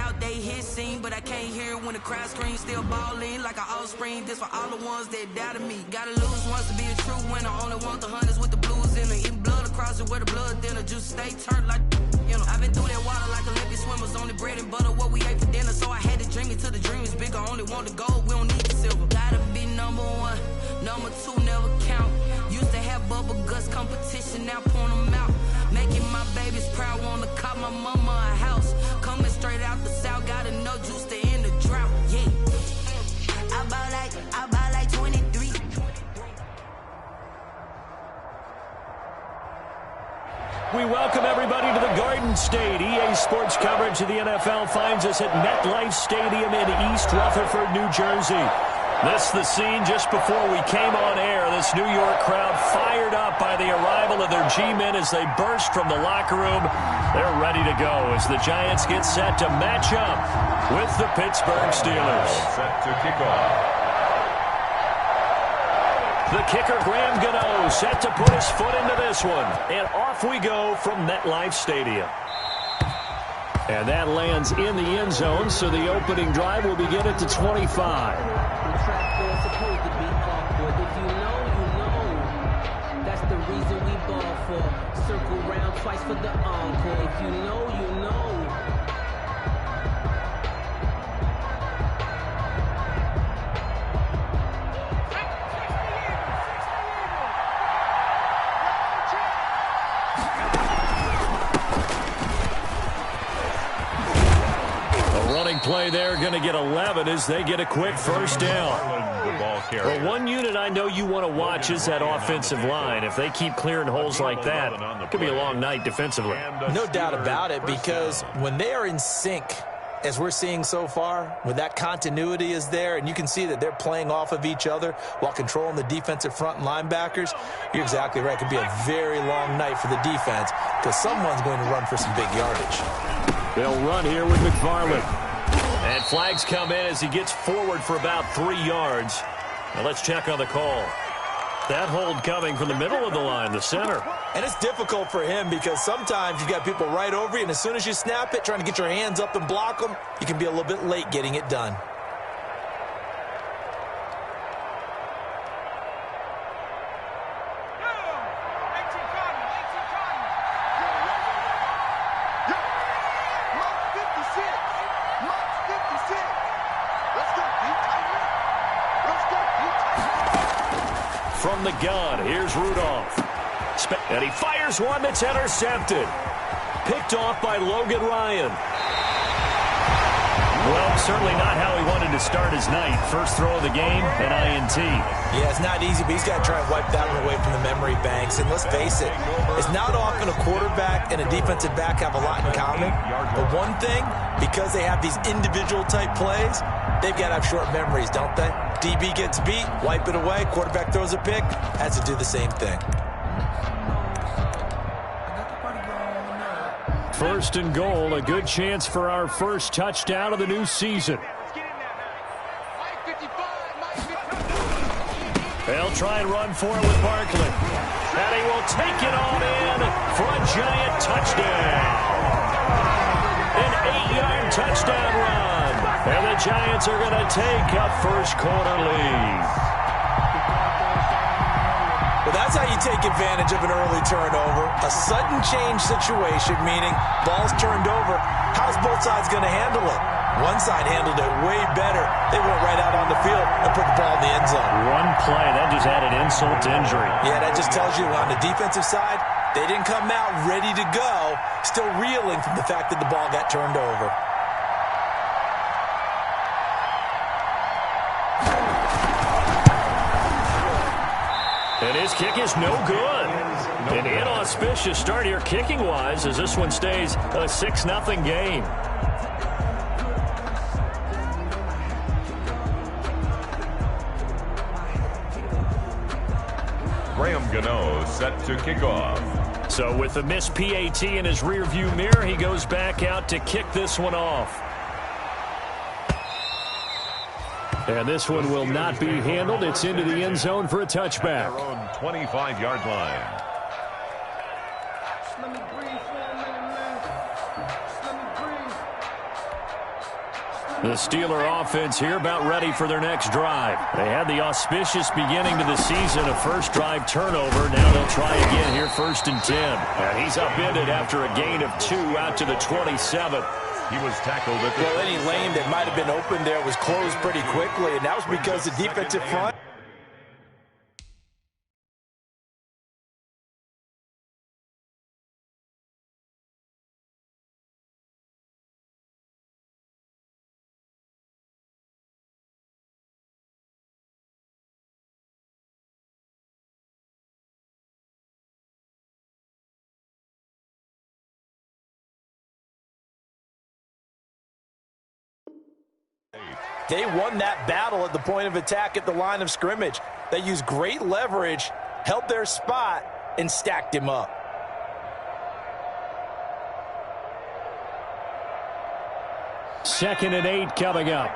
out, they hit scene, but I can't hear it when the crowd screams. Still balling like an offspring. This for all the ones that doubted me. Gotta lose once to be a true winner. Only want the hunters with the blues in it. Eating blood across it where the blood dinner. Just stay turned like, you know. I've been through that water like Olympic swimmers. Only bread and butter what we ate for dinner. So I had to dream it till the dream is bigger. Only want the gold, we don't need the silver. Gotta be number one, number two never count. Used to have bubble guts competition, now point them out. Making my babies proud, wanna cop my mama a house. Coming straight out the south, gotta know juice to end the drought. Yeah, I bought like 23. We welcome everybody to the Garden State. EA Sports coverage of the NFL finds us at MetLife Stadium in East Rutherford, New Jersey. This is the scene just before we came on air. This New York crowd fired up by the arrival of their G-men as they burst from the locker room. They're ready to go as the Giants get set to match up with the Pittsburgh Steelers. Set to kick off. The kicker, Graham Gano, set to put his foot into this one. And off we go from MetLife Stadium. And that lands in the end zone, so the opening drive will begin at the 25. Track there supposed to be awkward. If you know, you know. That's the reason we ball for. Circle round twice for the encore. If you know, you know. Play there, going to get 11 as they get a quick first down. Well, one unit I know you want to watch is that offensive line. If they keep clearing holes like that, it could be a long night defensively. No doubt about it, because when they are in sync, as we're seeing so far, when that continuity is there, and you can see that they're playing off of each other while controlling the defensive front and linebackers, you're exactly right. It could be a very long night for the defense because someone's going to run for some big yardage. They'll run here with McFarland. And flags come in as he gets forward for about 3 yards. Now let's check on the call. That hold coming from the middle of the line, the center. And it's difficult for him because sometimes you got people right over you, and as soon as you snap it, trying to get your hands up and block them, you can be a little bit late getting it done. From the gun, here's Rudolph. And he fires one that's intercepted. Picked off by Logan Ryan. Well, certainly not how he wanted to start his night. First throw of the game, an INT. Yeah, it's not easy, but he's got to try and wipe that one away from the memory banks. And let's face it, it's not often a quarterback and a defensive back have a lot in common. But one thing, because they have these individual type plays, they've got to have short memories, don't they? DB gets beat, wipe it away, quarterback throws a pick, has to do the same thing. First and goal, a good chance for our first touchdown of the new season. They'll try and run for it with Barkley. And he will take it on in for a giant touchdown. An 8-yard touchdown run. And the Giants are going to take a first quarter lead. Well, that's how you take advantage of an early turnover. A sudden change situation, meaning ball's turned over. How's both sides going to handle it? One side handled it way better. They went right out on the field and put the ball in the end zone. One play, that just added insult to injury. Yeah, that just tells you on the defensive side, they didn't come out ready to go, still reeling from the fact that the ball got turned over. And his kick is no good. An inauspicious start here kicking-wise as this one stays a 6-0 game. Graham Gano set to kick off. So with the missed PAT in his rearview mirror, he goes back out to kick this one off. And this one will not be handled. It's into the end zone for a touchback. Their own 25-yard line. The Steeler offense here about ready for their next drive. They had the auspicious beginning to the season, a first drive turnover. Now they'll try again here, 1st and 10. And he's upended after a gain of 2 out to the 27. He was tackled at the... Well, any lane that might have been open there was closed pretty quickly, and that was because the defensive front... They won that battle at the point of attack at the line of scrimmage. They used great leverage, held their spot, and stacked him up. Second and 8 coming up.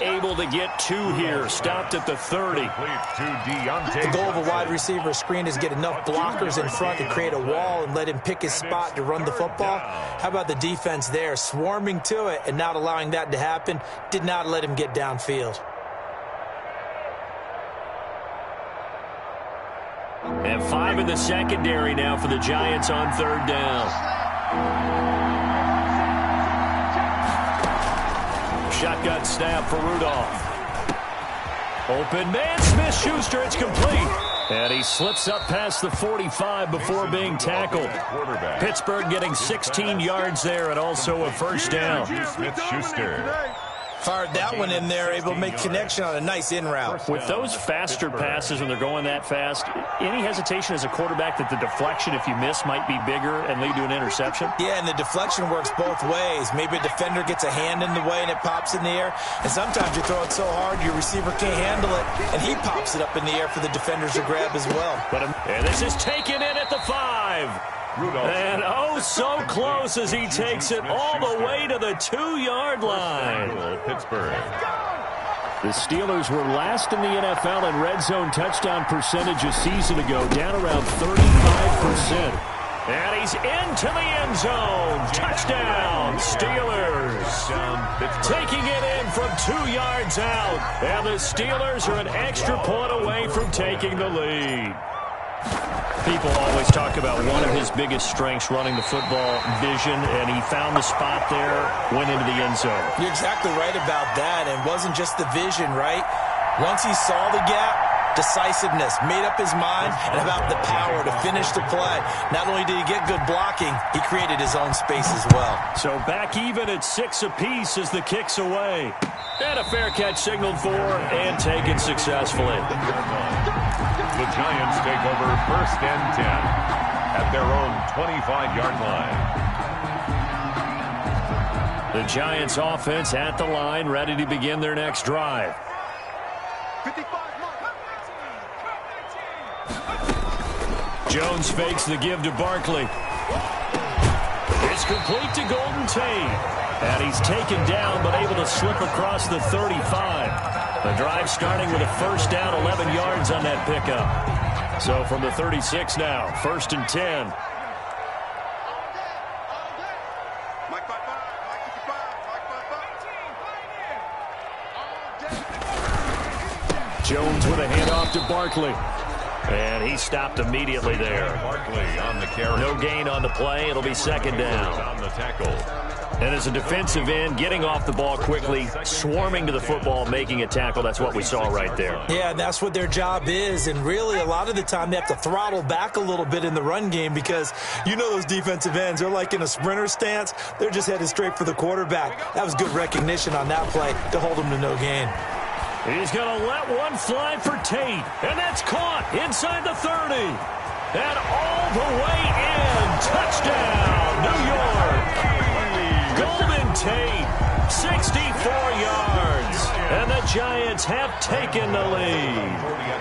Able to get 2 here. Stopped at the 30. The goal of a wide receiver screen is get enough blockers in front to create a wall and let him pick his spot to run the football. How about the defense there, swarming to it and not allowing that to happen? Did not let him get downfield. And 5 in the secondary now for the Giants on 3rd down. Shotgun snap for Rudolph. Open man, Smith-Schuster, it's complete. And he slips up past the 45 before being tackled. Pittsburgh getting 16 yards there and also a 1st down. Smith-Schuster. Fired that one in there, able to make connection on a nice in route. With those faster passes when they're going that fast, any hesitation as a quarterback that the deflection, if you miss, might be bigger and lead to an interception? Yeah, and the deflection works both ways. Maybe a defender gets a hand in the way and it pops in the air. And sometimes you throw it so hard your receiver can't handle it, and he pops it up in the air for the defenders to grab as well. And this is taken in at the 5. Rudolph. And oh, so close as he takes it all the way to the 2-yard line. Pittsburgh. The Steelers were last in the NFL in red zone touchdown percentage a season ago, down around 35%. And he's into the end zone. Touchdown, Steelers. Taking it in from 2 yards out. And the Steelers are an extra point away from taking the lead. People always talk about one of his biggest strengths, running the football, vision, and he found the spot there, went into the end zone. You're exactly right about that, and it wasn't just the vision, right? Once he saw the gap, decisiveness, made up his mind, and about the power to finish the play. Not only did he get good blocking, he created his own space as well. So back even at 6 apiece as the kick's away. And a fair catch signaled for and taken successfully. The Giants take over 1st and 10 at their own 25-yard line. The Giants offense at the line, ready to begin their next drive. Jones fakes the give to Barkley. It's complete to Golden Tate. And he's taken down, but able to slip across the 35. The drive starting with a 1st down, 11 yards on that pickup. So from the 36 now, 1st and 10. Jones with a handoff to Barkley. And he stopped immediately there. Barkley on the carry. No gain on the play. It'll be 2nd down. On the tackle. And as a defensive end, getting off the ball quickly, swarming to the football, making a tackle, that's what we saw right there. Yeah, that's what their job is. And really, a lot of the time, they have to throttle back a little bit in the run game because you know those defensive ends, they're like in a sprinter stance. They're just headed straight for the quarterback. That was good recognition on that play to hold them to no gain. He's going to let one fly for Tate. And that's caught inside the 30. And all the way in. Touchdown, New York. Golden Tate, 64 yards. And the Giants have taken the lead.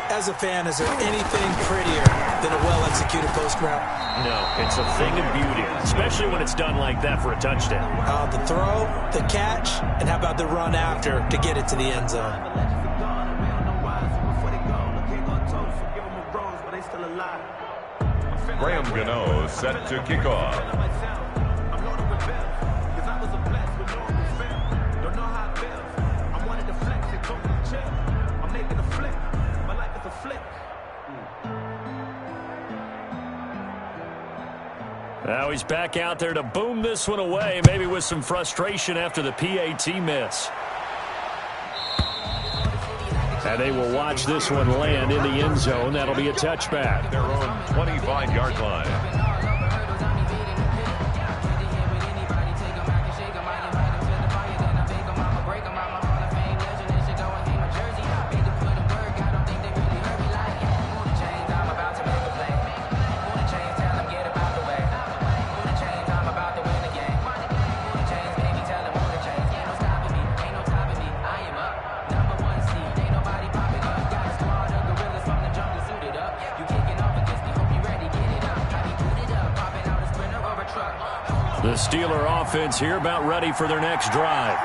As a fan, is there anything prettier than a well-executed post route? No, it's a thing of beauty, especially when it's done like that for a touchdown. The throw, the catch, and how about the run after to get it to the end zone? Graham Gano set to kick off. Now he's back out there to boom this one away, maybe with some frustration after the PAT miss. And they will watch this one land in the end zone. That'll be a touchback. Their own 25-yard line. The Steeler offense here about ready for their next drive.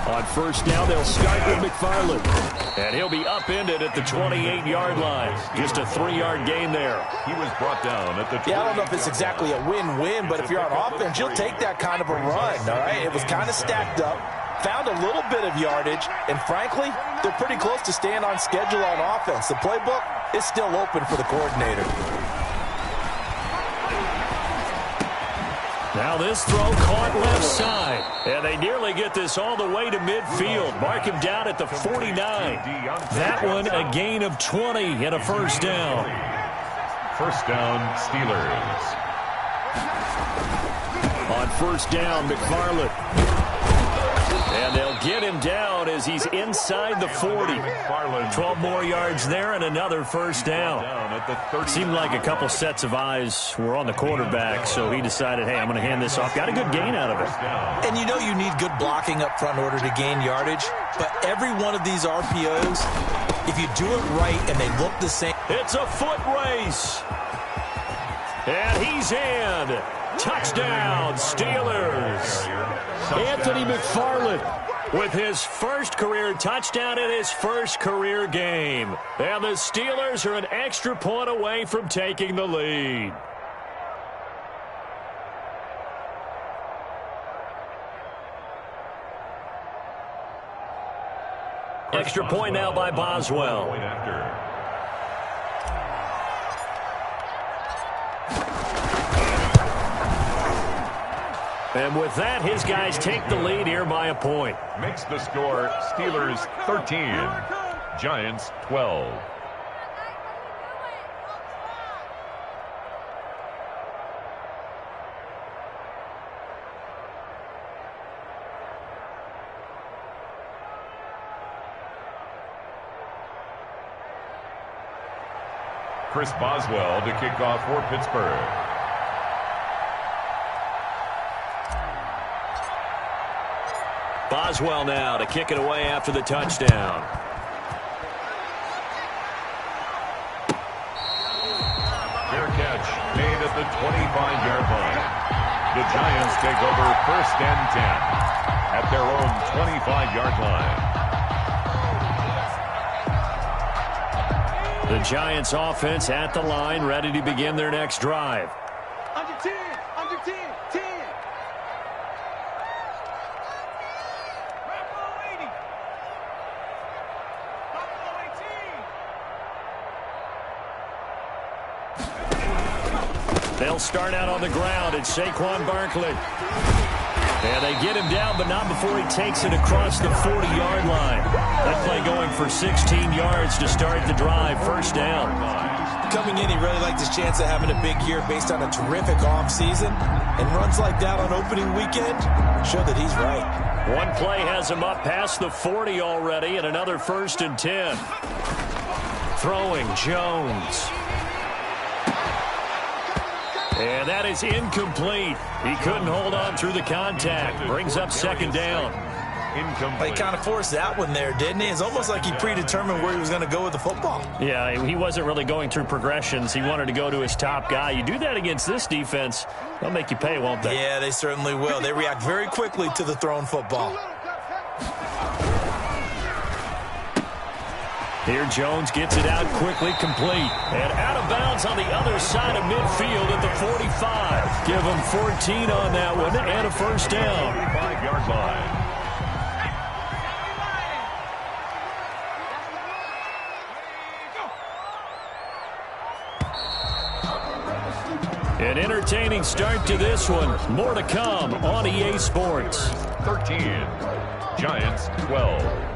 On first down, they'll start with McFarland. And he'll be upended at the 28-yard line. Just a 3-yard gain there. He was brought down at the 28. Yeah, I don't know if it's exactly a win-win, but if you're on offense, you'll take that kind of a run, all right? It was kind of stacked up, found a little bit of yardage, and frankly, they're pretty close to staying on schedule on offense. The playbook is still open for the coordinator. Now this throw caught left side. And they nearly get this all the way to midfield. Mark him down at the 49. That one a gain of 20 and a first down. First down, Steelers. On first down, McFarland. And they'll get him down as he's inside the 40. 12 more yards there and another first down. Seemed like a couple sets of eyes were on the quarterback, so he decided, hey, I'm going to hand this off. Got a good gain out of it. And you know you need good blocking up front in order to gain yardage, but every one of these RPOs, if you do it right and they look the same. It's a foot race. And he's in. Touchdown, Steelers. Anthony McFarland with his first career touchdown in his first career game. And the Steelers are an extra point away from taking the lead. Extra point now by Boswell. And with that, his guys take the lead here by a point. Makes the score Steelers 13, Giants 12. Chris Boswell to kick off for Pittsburgh. Boswell now to kick it away after the touchdown. Fair catch made at the 25-yard line. The Giants take over first and 10 at their own 25-yard line. The Giants offense at the line, ready to begin their next drive. Under 10, 10. They'll start out on the ground. It's Saquon Barkley. And they get him down, but not before he takes it across the 40-yard line. That play going for 16 yards to start the drive. First down. Coming in, he really liked his chance of having a big year based on a terrific offseason. And runs like that on opening weekend show that he's right. One play has him up past the 40 already, and another first and 10. Throwing Jones. And that is incomplete. He couldn't hold on through the contact. Brings up second down. He kind of forced that one there, didn't he? It's almost like he predetermined where he was going to go with the football. Yeah, he wasn't really going through progressions. He wanted to go to his top guy. You do that against this defense, they'll make you pay, won't they? Yeah, they certainly will. They react very quickly to the thrown football. Here Jones gets it out quickly, complete. And out of bounds on the other side of midfield at the 45. Give him 14 on that one and a first down. 45-yard line. An entertaining start to this one. More to come on EA Sports. 13. Giants 12.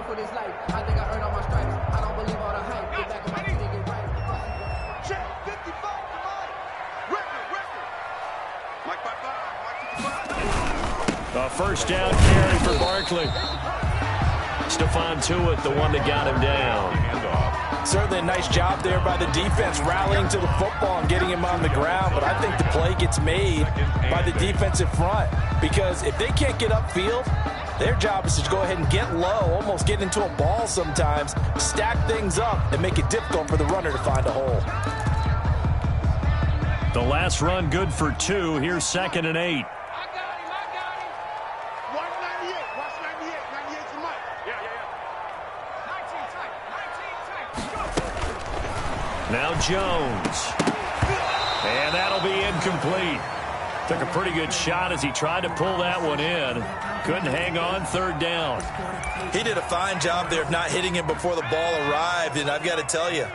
For this life, I think I earned all my stripes. I don't believe all the hype. Get back on my feet and get right. Check 55 for Mike. Record. Mike 55. A first down carry for Barkley. Stephon Tuitt, the one that got him down. Certainly a nice job there by the defense rallying to the football and getting him on the ground, but I think the play gets made by the defensive front because if they can't get upfield, their job is to go ahead and get low, almost get into a ball sometimes, stack things up, and make it difficult for the runner to find a hole. The last run good for 2. Here's 2nd and 8. I got him. Watch 98. Watch 98. 98 for Mike. Yeah. 19 tight. Now Jones. And that'll be incomplete. Took a pretty good shot as he tried to pull that one in. Couldn't hang on, 3rd down. He did a fine job there of not hitting him before the ball arrived, and I've got to tell you,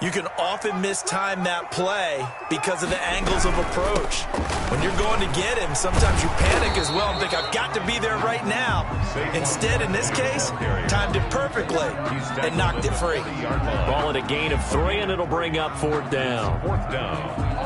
you can often mistime that play because of the angles of approach. When you're going to get him, sometimes you panic as well and think, I've got to be there right now. Instead, in this case, timed it perfectly and knocked it free. Ball at a gain of 3, and it'll bring up 4th down. 4th down.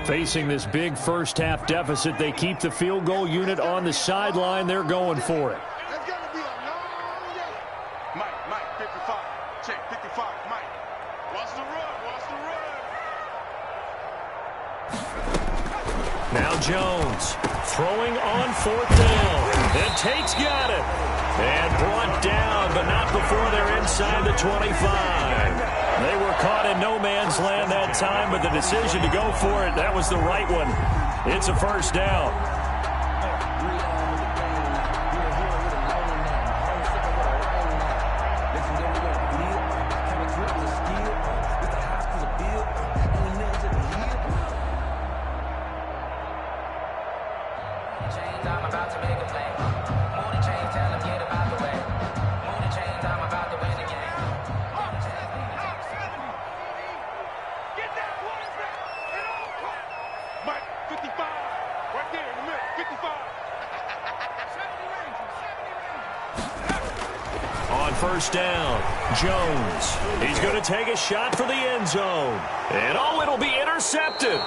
Facing this big first-half deficit, they keep the field goal unit on the sideline. They're going for it. That's going to be a long day. Mike, 55. Check 55. Mike. Watch the run. Now Jones throwing on 4th down. And Tate's got it. And brought down, but not before they're inside the 25. They were caught in no man's land that time, but the decision to go for it, that was the right one. It's a first down. I'm about to make a play. Moody chains, tell him get about the way. Moody chains, I'm about to win the game. Get that quarterback. Mike, 55. Right there in the middle. 55. 70 range. On first down, Jones. He's going to take a shot for the end zone. And oh, it'll be intercepted.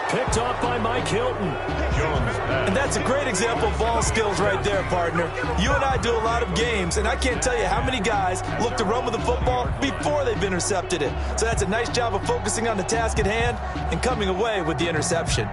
Picked off by Mike Hilton. And that's a great example of ball skills right there, partner. You and I do a lot of games, and I can't tell you how many guys look to run with the football before they've intercepted it. So that's a nice job of focusing on the task at hand and coming away with the interception.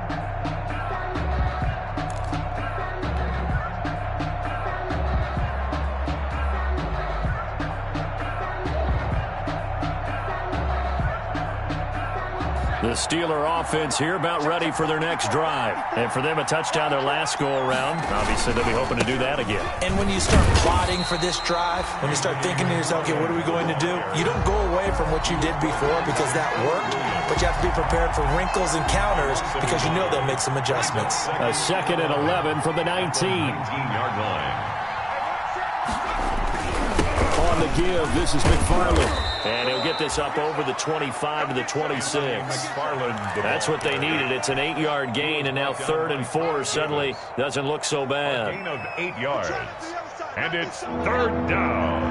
The Steeler offense here about ready for their next drive. And for them, a touchdown their last go-around. Obviously, they'll be hoping to do that again. And when you start plotting for this drive, when you start thinking to yourself, okay, what are we going to do? You don't go away from what you did before because that worked, but you have to be prepared for wrinkles and counters because you know they'll make some adjustments. A 2nd and 11 from the 19. 19-yard line. On the give, this is McFarland. And he'll get this up over the 25 to the 26. That's what they needed. It's an 8-yard gain, and now 3rd and 4 suddenly doesn't look so bad. Gain of 8 yards. And it's 3rd down.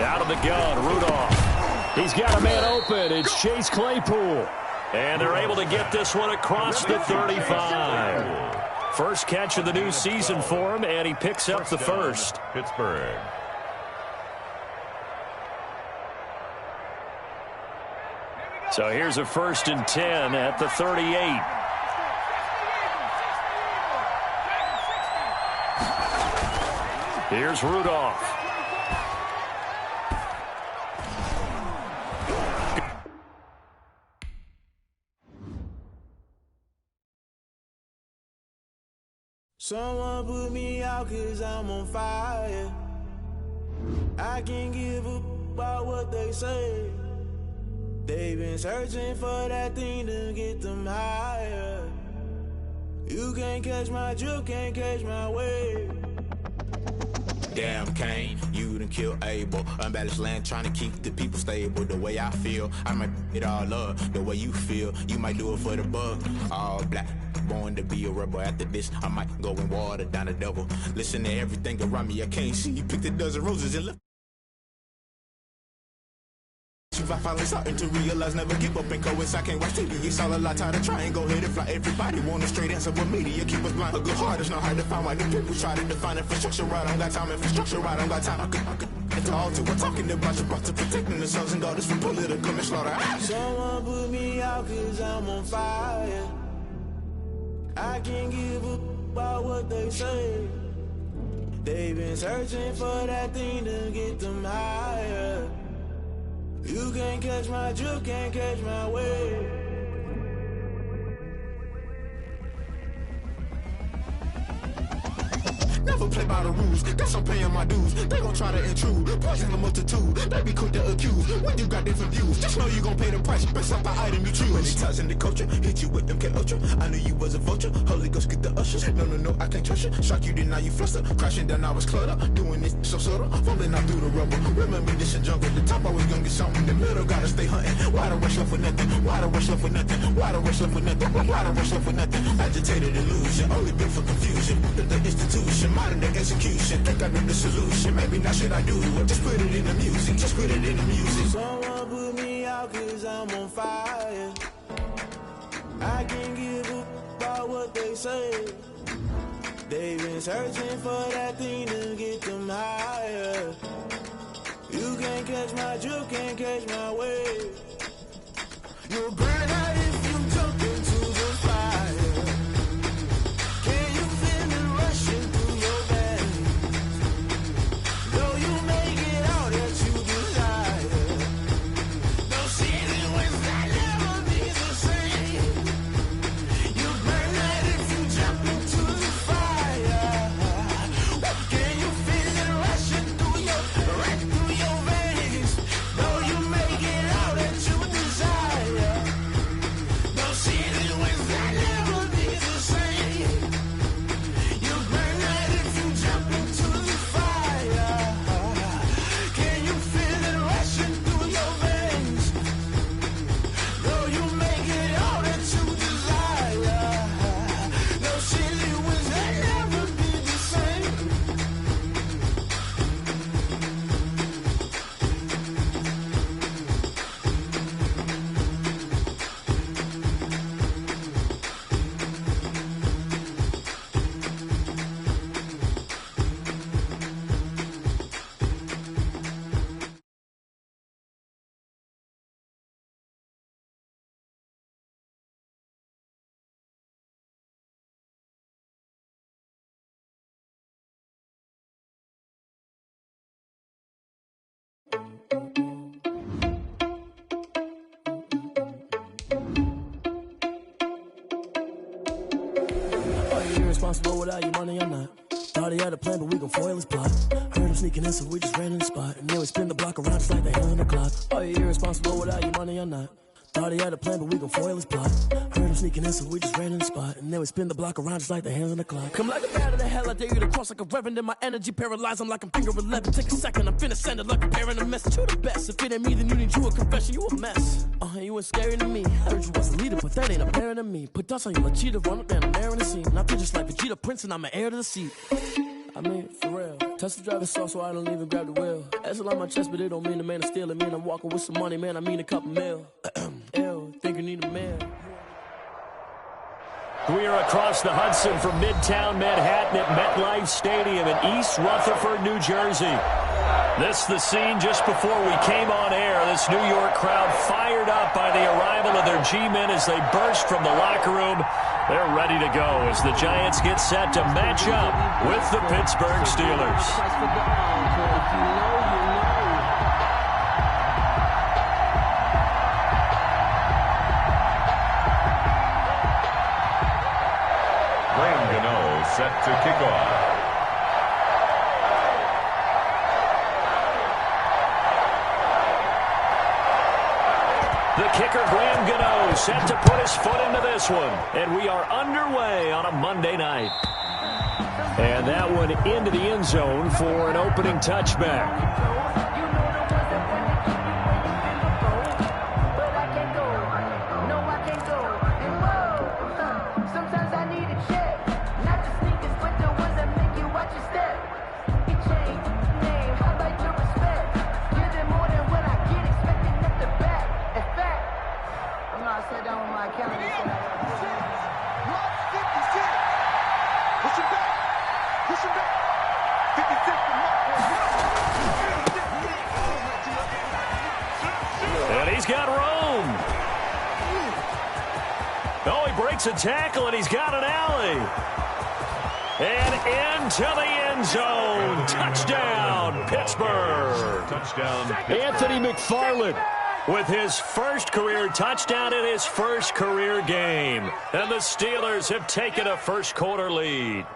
Out of the gun, Rudolph. He's got a man open. It's Chase Claypool. And they're able to get this one across the 35. First catch of the new season for him, and he picks up the first. Pittsburgh. So here's a 1st and 10 at the 38. Here's Rudolph. Someone put me out 'cause I'm on fire. I can't give up about what they say. They've been searching for that thing to get them higher. You can't catch my drift, can't catch my wave. Damn, Kane, you done killed Abel. Unbalanced land, trying to keep the people stable. The way I feel, I might it all up. The way you feel, you might do it for the bug. All black, born to be a rebel. After this, I might go and water down the devil. Listen to everything around me, I can't see. You picked a dozen roses and left. I finally starting to realize never give up and coincide. I can't watch TV, it's all a lot. Tired of trying, go ahead and fly. Everybody want a straight answer, but media keep us blind. A good heart is not hard to find. Why the people try to define infrastructure right? I don't got time, infrastructure right? I don't got time. I could get to all to we're talking about you brought to protecting the sons and daughters from political and slaughter. Someone put me out 'cause I'm on fire. I can't give up about what they say. They've been searching for that thing to get them higher. You can't catch my drift, can't catch my wave. Never play by the rules, guess I'm paying my dues. They gon' try to intrude, poison the multitude. They be quick to accuse, when you got different views. Just know you gon' pay the price, based off the item you choose. Many times in the culture, hit you with them K-Ultra. I knew you was a vulture, Holy Ghost get the ushers. No, I can't trust you. Shock you, then now you fluster. Crashing down, I was cluttered. Doing this so subtle, fumbling out through the rubble. Remember this a jungle, the top always gonna get something. The middle gotta stay hunting. Why the rush left for nothing? Why the rush left for nothing? Why the rush left for nothing? Why the rush left for nothing? Agitated illusion, only built for confusion. The institution, modern day execution. Think I know the solution, maybe not should I do it. Just put it in the music, just put it in the music. Someone put me out 'cause I'm on fire. I can't give up about what they say. They've been searching for that thing to get them higher. You can't catch my drift, can't catch my wave. You'll burn out if you jump into the fire. Can you feel it rushing through your veins? Though you make it all that you desire. Those feelings that never be the same. You burn out if you jump into the fire. Can you feel it rushing through your veins? Though you make it all that you desire. Those feelings that never be the same. You burn out if you jump into the fire. Can you feel it rushing through your veins? Though you make it all that you desire. Those feelings that never be the same. Are you irresponsible without your money or not? Thought he had a plan, but we gon' foil his plot. Heard him sneaking in, so we just ran in the spot. And then we spin the block around just like the hand on the clock. Are you irresponsible without your money or not? Thought he had a plan, but we gon' foil his plot. Heard him sneaking in, so we just ran in the spot. And then we spin the block around just like the hands on the clock. Come like a bat of the hell, I dare you to cross like a reverend. In my energy paralyzed, I'm like I'm finger 11. Take a second, I'm finna send it like a parent a message. You the best, if it ain't me, then you need you a confession. You a mess. You ain't scary to me. Heard you was a leader, but that ain't apparent to me. Put dust on you like Cheetah, run up down, I'm airing the scene. I feel just like Vegeta Prince, and I'm an heir to the seat. I mean, for real. Touch the driver's soft, so I don't even grab the wheel. Asshole on my chest, but it don't mean the man is steal. It mean I'm walking with some money, man. I mean a couple mil. Ew, think you need a man. We are across the Hudson from Midtown Manhattan at MetLife Stadium in East Rutherford, New Jersey. This the scene just before we came on air. This New York crowd fired up by the arrival of their G-men as they burst from the locker room. They're ready to go as the Giants get set to match up with the Pittsburgh Steelers. Set to kick off. The kicker, Graham Gano, set to put his foot into this one. And we are underway on a Monday night. And that one into the end zone for an opening touchback. A tackle, and he's got an alley. And into the end zone. Touchdown, Pittsburgh. Touchdown, Anthony McFarland with his first career touchdown in his first career game. And the Steelers have taken a first-quarter lead.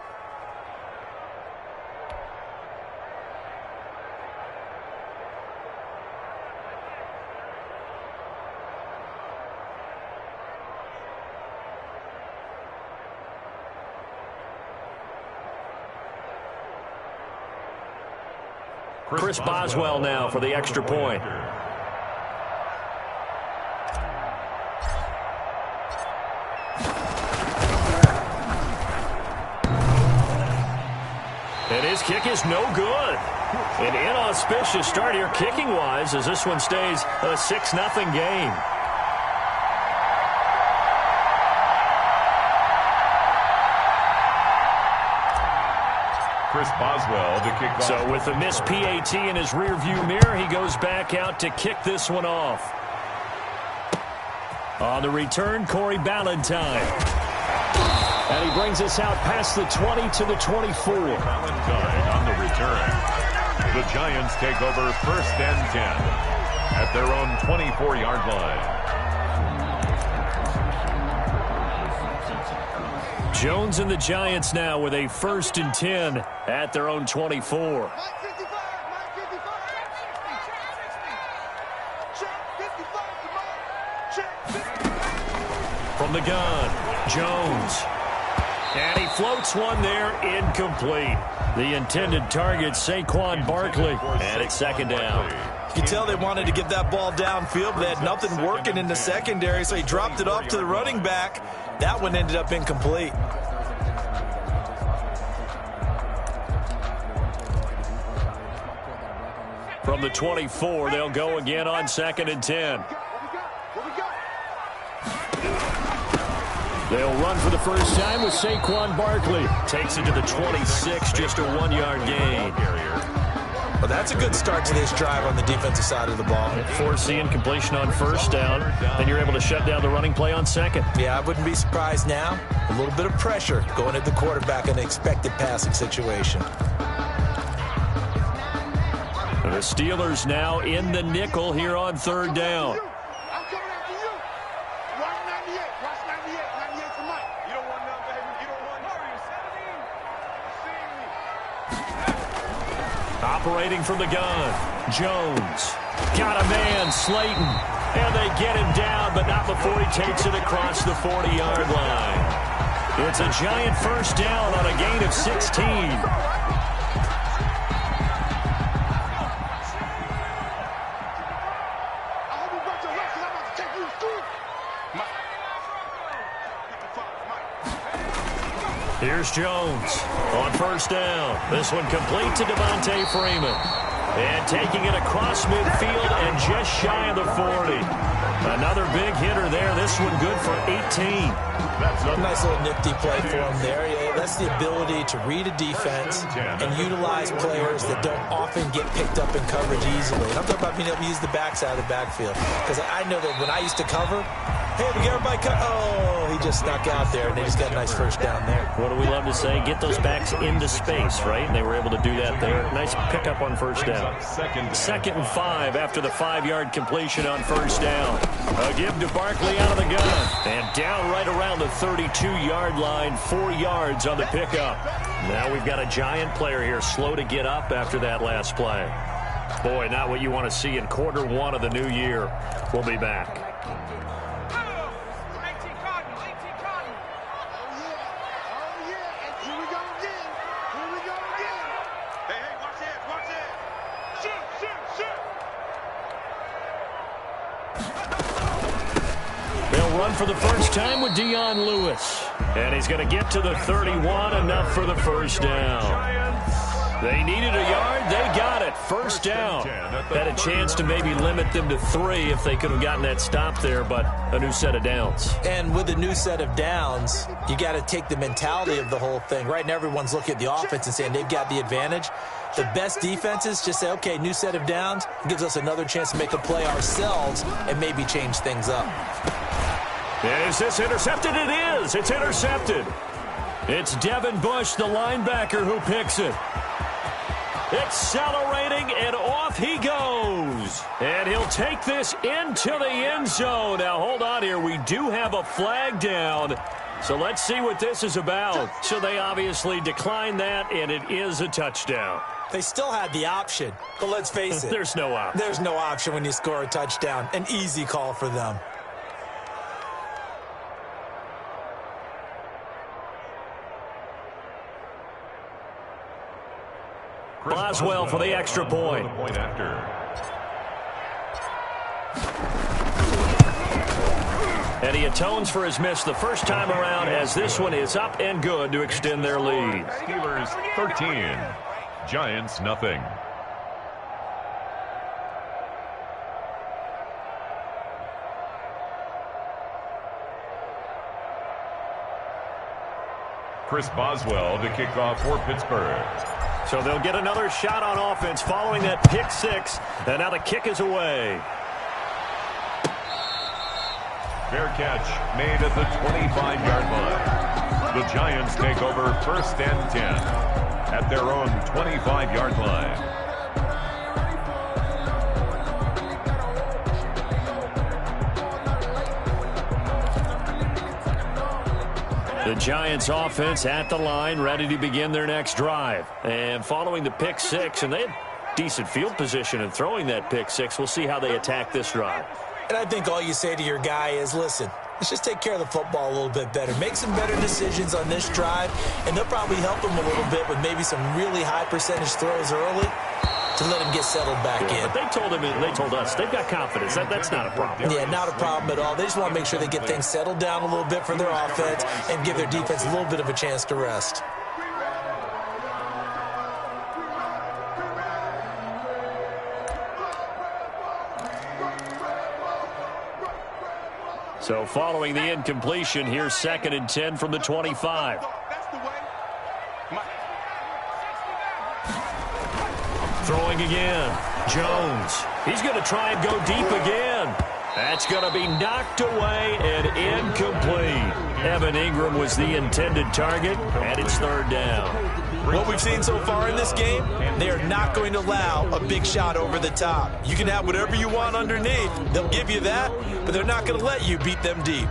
Chris Boswell now for the extra point. And his kick is no good. An inauspicious start here kicking-wise as this one stays a 6-0 game. Chris Boswell to kick off. So with a missed PAT in his rearview mirror, he goes back out to kick this one off. On the return, Corey Ballantyne. And he brings us out past the 20 to the 24. Ballantyne on the return. The Giants take over 1st and 10 at their own 24-yard line. Jones and the Giants now with a 1st and 10 at their own 24. From the gun, Jones. And he floats one there, incomplete. The intended target, Saquon Barkley. And it's 2nd down. You can tell they wanted to get that ball downfield, but they had nothing working in the secondary, so he dropped it off to the running back. That one ended up incomplete. From the 24, they'll go again on 2nd and 10. They'll run for the first time with Saquon Barkley. Takes it to the 26, just a 1-yard gain. Well, that's a good start to this drive on the defensive side of the ball. Forcing completion on 1st down, then you're able to shut down the running play on 2nd. Yeah, I wouldn't be surprised now. A little bit of pressure going at the quarterback in an expected passing situation. The Steelers now in the nickel here on 3rd down. Operating from the gun, Jones. Got a man, Slayton. And they get him down, but not before he takes it across the 40-yard line. It's a Giant 1st down on a gain of 16. Here's Jones on 1st down. This one complete to Devontae Freeman. And taking it across midfield and just shy of the 40. Another big hitter there. This one good for 18. That's a nice little nifty play for him there. Yeah, that's the ability to read a defense and utilize players that don't often get picked up in coverage easily. And I'm talking about being able to use the backside of the backfield. Because I know that when I used to cover, hey, we get everybody cut. Oh, he just snuck out there, and they just got a nice first down there. What do we love to say? Get those backs into space, right? And they were able to do that there. Nice pickup on first down. Second and 5 after the 5-yard completion on first down. A give to Barkley out of the gun. And down right around the 32-yard line, 4 yards on the pickup. Now we've got a Giant player here slow to get up after that last play. Boy, not what you want to see in quarter 1 of the new year. We'll be back. For the first time with Dion Lewis. And he's going to get to the 31, enough for the first down. They needed a yard. They got it. First down. Had a chance to maybe limit them to 3 if they could have gotten that stop there, but a new set of downs. And with a new set of downs, you got to take the mentality of the whole thing. Right now, everyone's looking at the offense and saying they've got the advantage. The best defenses just say, okay, new set of downs. Gives us another chance to make a play ourselves and maybe change things up. Is this intercepted? It is. It's intercepted. It's Devin Bush, the linebacker, who picks it. Accelerating, and off he goes. And he'll take this into the end zone. Now, hold on here. We do have a flag down. So let's see what this is about. So they obviously declined that, and it is a touchdown. They still had the option, but let's face it. There's no option. There's no option when you score a touchdown. An easy call for them. Boswell for the extra point. And he atones for his miss the first time around, as this one is up and good to extend their lead. Steelers 13, Giants nothing. Chris Boswell to kick off for Pittsburgh. So they'll get another shot on offense following that pick 6, and now the kick is away. Fair catch made at the 25-yard line. The Giants take over first and 10 at their own 25-yard line. The Giants offense at the line, ready to begin their next drive. And following the pick 6, and they had decent field position in throwing that pick 6. We'll see how they attack this drive. And I think all you say to your guy is, listen, let's just take care of the football a little bit better. Make some better decisions on this drive, and they'll probably help him a little bit with maybe some really high percentage throws early to let him get settled back in. But they told us they've got confidence. That's not a problem. Yeah, not a problem at all. They just want to make sure they get things settled down a little bit for their offense and give their defense a little bit of a chance to rest. So following the incompletion, here's 2nd and 10 from the 25. Throwing again. Jones. He's going to try and go deep again. That's going to be knocked away and incomplete. Evan Ingram was the intended target, and it's 3rd down. What we've seen so far in this game, they are not going to allow a big shot over the top. You can have whatever you want underneath. They'll give you that, but they're not going to let you beat them deep.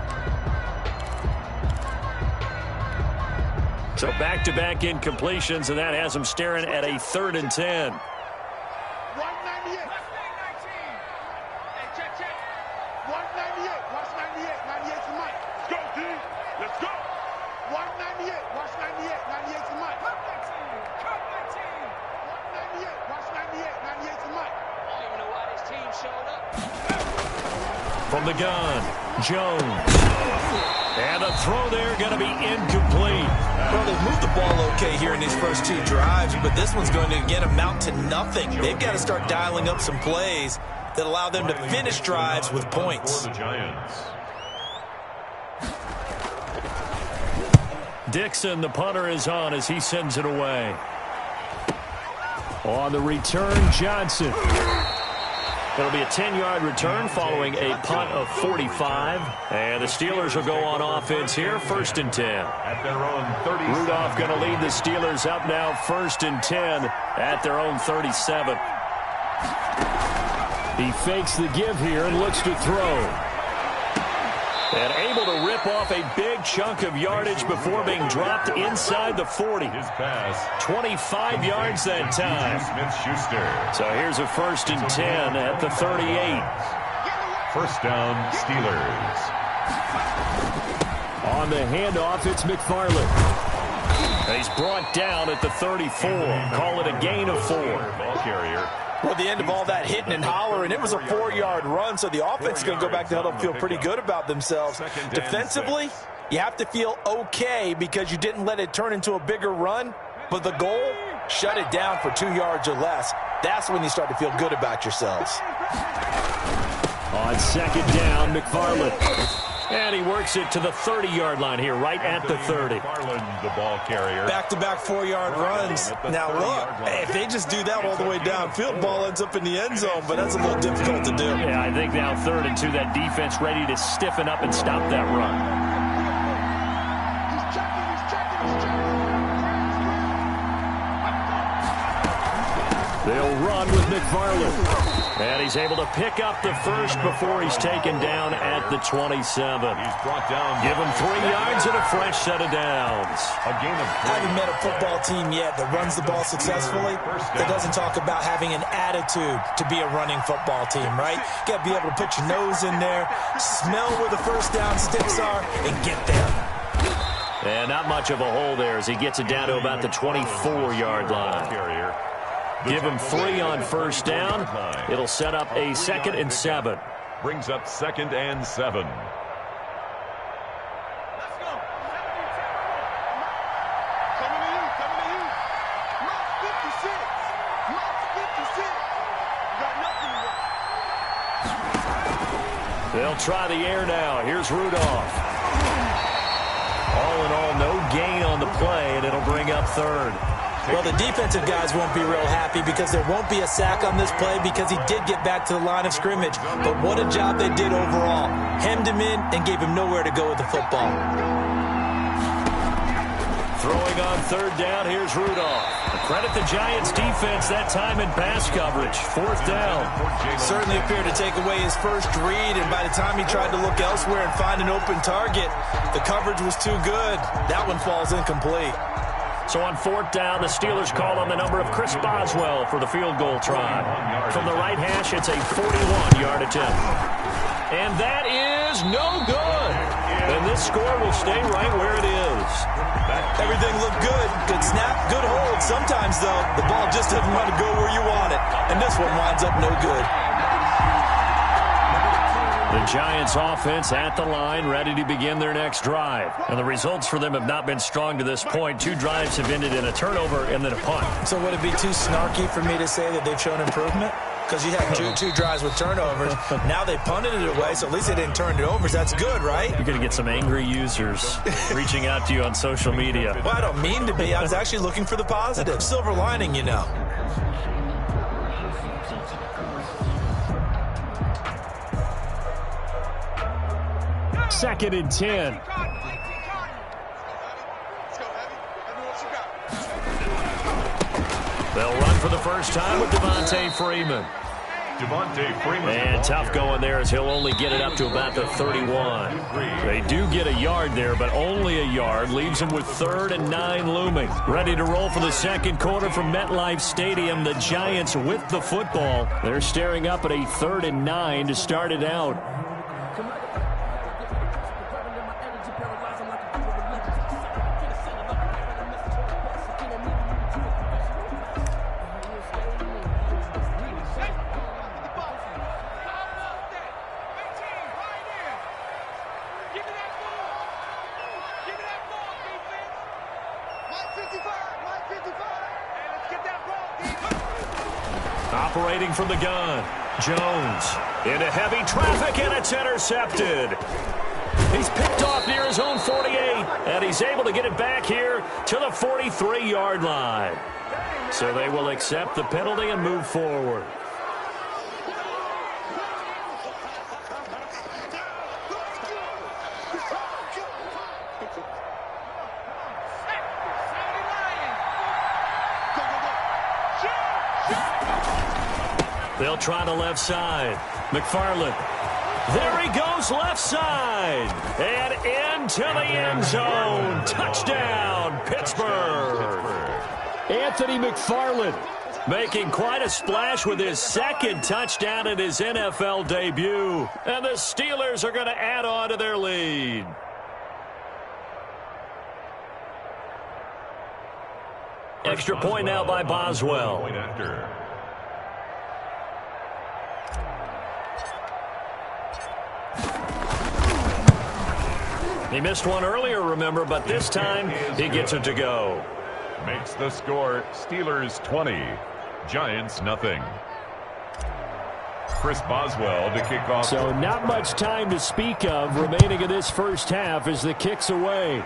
So back-to-back incompletions, and that has them staring at a 3rd and 10. From the gun, Jones. And a throw there going to be incomplete. Well, they moved the ball okay here in these first 2 drives, but this one's going to, again, amount to nothing. They've got to start dialing up some plays that allow them to finish drives with points. For the Giants. Dixon, the punter, is on as he sends it away. On the return, Johnson. It'll be a 10-yard return following a punt of 45. And the Steelers will go on offense here, 1st and 10. At their own 30. Rudolph going to lead the Steelers up now, 1st and 10 at their own 37. He fakes the give here and looks to throw. And able to rip off a big chunk of yardage before being dropped inside the 40. His pass. 25 yards that time. Smith-Schuster. So here's a 1st and 10 at the 38. First down, Steelers. On the handoff, it's McFarland. And he's brought down at the 34. Call it a gain of 4. Ball carrier. Well, the end of all that hitting and hollering, it was a 4-yard run, so the offense is going to go back to huddle and feel pretty good about themselves. Defensively, you have to feel okay because you didn't let it turn into a bigger run, but the goal, shut it down for 2 yards or less. That's when you start to feel good about yourselves. On 2nd down, McFarland. And he works it to the 30-yard line here, right at the 30. McFarland, the ball carrier. Back-to-back 4-yard runs. Now, look, if they just do that all the way downfield, ball ends up in the end zone, but that's a little difficult to do. Yeah, I think now 3rd and 2, that defense ready to stiffen up and stop that run. They'll run with McFarland. And he's able to pick up the 1st before he's taken down at the 27. He's brought down. Give him 3 yards and a fresh set of downs. A gain of 3. I haven't met a football team yet that runs the ball successfully that doesn't talk about having an attitude to be a running football team, right? You got to be able to put your nose in there, smell where the first down sticks are, and get there. And not much of a hole there as he gets it down to about the 24-yard line. Carrier. Give him 3 on 1st down. It'll set up a 2nd and 7. Brings up 2nd and 7. Let's go. Coming to you. Mark 56. Mark 56. You got nothing to do. They'll try the air now. Here's Rudolph. All in all, no gain on the play, and it'll bring up 3rd. Well, the defensive guys won't be real happy because there won't be a sack on this play because he did get back to the line of scrimmage. But what a job they did overall. Hemmed him in and gave him nowhere to go with the football. Throwing on 3rd down, here's Rudolph. Credit the Giants defense that time in pass coverage. 4th down. Certainly appeared to take away his first read, and by the time he tried to look elsewhere and find an open target, the coverage was too good. That one falls incomplete. So on 4th down, the Steelers call on the number of Chris Boswell for the field goal try. From the right hash, it's a 41-yard attempt. And that is no good. And this score will stay right where it is. Everything looked good. Good snap, good hold. Sometimes, though, the ball just doesn't want to go where you want it. And this one winds up no good. The Giants offense at the line, ready to begin their next drive. And the results for them have not been strong to this point. 2 drives have ended in a turnover and then a punt. So would it be too snarky for me to say that they've shown improvement? Because you had two drives with turnovers. Now they punted it away, so at least they didn't turn it over. So that's good, right? You're going to get some angry users reaching out to you on social media. Well, I don't mean to be. I was actually looking for the positive. Silver lining, you know. Second and 10. They'll run for the first time with Devontae Freeman. And tough going there as he'll only get it up to about the 31. They do get a yard there, but only a yard. Leaves them with 3rd and 9 looming. Ready to roll for the second quarter from MetLife Stadium. The Giants with the football. They're staring up at a 3rd and 9 to start it out. Operating from the gun, Jones into heavy traffic, and it's intercepted. He's picked off near his own 48, and he's able to get it back here to the 43-yard line. So they will accept the penalty and move forward. They'll try the left side. McFarland. There he goes, left side. And into the end zone. Touchdown, Pittsburgh. Anthony McFarland making quite a splash with his second touchdown in his NFL debut. And the Steelers are going to add on to their lead. Extra point now by Boswell. He missed one earlier, remember, but this time he gets it to go. Makes the score Steelers 20, Giants nothing. Chris Boswell to kick off. So not much time to speak of remaining in this first half as the kick's away.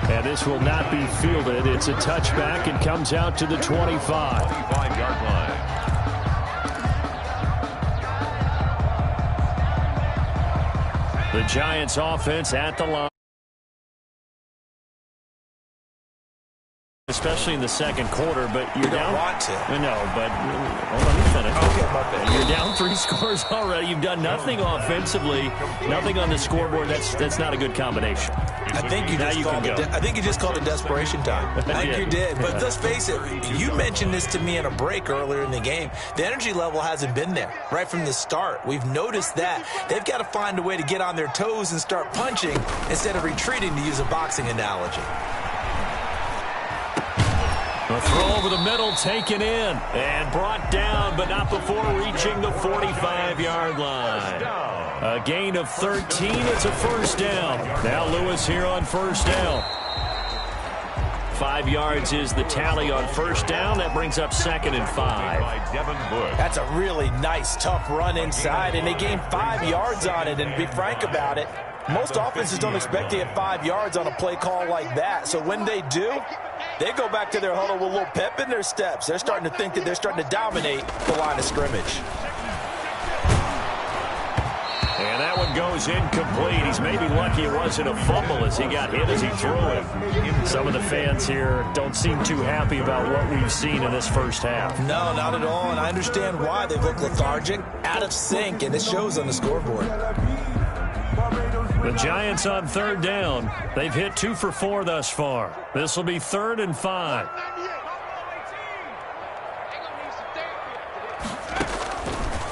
And this will not be fielded. It's a touchback and comes out to the 25. 25-yard line. The Giants offense at the line. Especially in the second quarter, but you're down. Want to. No, but hold on, let me finish. Okay, my bad. You're down 3 scores already. You've done nothing offensively, nothing on the scoreboard. That's not a good combination. I think you just called it desperation time. I think you did. But let's face it, you mentioned this to me in a break earlier in the game. The energy level hasn't been there right from the start. We've noticed that. They've got to find a way to get on their toes and start punching instead of retreating, to use a boxing analogy. A throw over the middle, taken in, and brought down, but not before reaching the 45-yard line. A gain of 13, it's a first down. Now Lewis here on first down. 5 yards is the tally on first down. That brings up 2nd and 5. That's a really nice, tough run inside, and they gained 5 yards on it. And to be frank about it, most offenses don't expect to get 5 yards on a play call like that. So when they do, they go back to their huddle with a little pep in their steps. They're starting to think that they're starting to dominate the line of scrimmage. And that one goes incomplete. He's maybe lucky it wasn't a fumble as he got hit as he threw it. Some of the fans here don't seem too happy about what we've seen in this first half. No, not at all, and I understand why. They look lethargic, out of sync, and it shows on the scoreboard. The Giants on third down. They've hit 2 for 4 thus far. This will be 3rd and 5.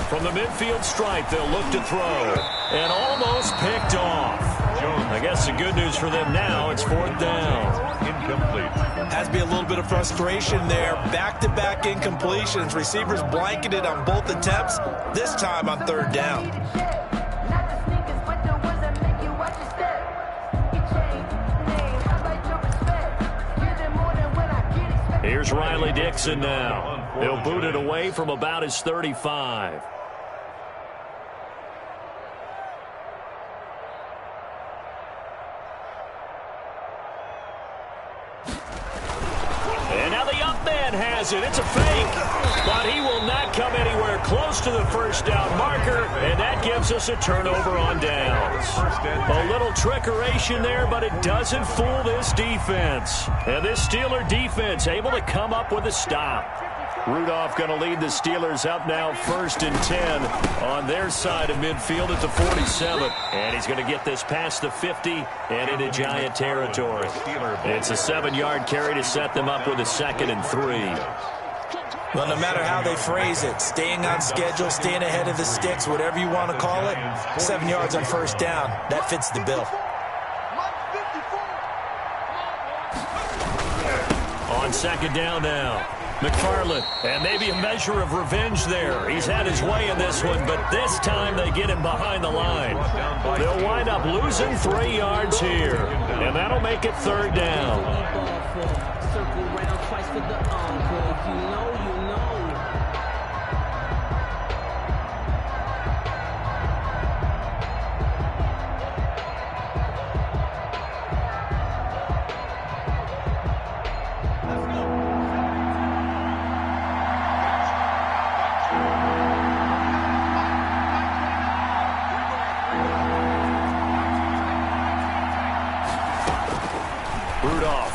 From the midfield stripe, they'll look to throw. And almost picked off. I guess the good news for them now, it's 4th down. Incomplete. Has to be a little bit of frustration there. Back-to-back incompletions. Receivers blanketed on both attempts, this time on 3rd down. Here's Riley Dixon now. He'll boot it away from about his 35. And now the up man has it. It's a fake. But he will not come anywhere close to the first down marker, and that gives us a turnover on downs. A little trickeration there, but it doesn't fool this defense. And this Steeler defense able to come up with a stop. Rudolph going to lead the Steelers up now 1st and 10 on their side of midfield at the 47. And he's going to get this past the 50 and into Giant territory. It's a 7-yard carry to set them up with a 2nd and 3. Well, no matter how they phrase it, staying on schedule, staying ahead of the sticks, whatever you want to call it, 7 yards on first down, that fits the bill. On 2nd down now, McFarland, and maybe a measure of revenge there. He's had his way in this one, but this time they get him behind the line. They'll wind up losing 3 yards here. And that'll make it third down. Circle round twice for the encore. If you know, you know.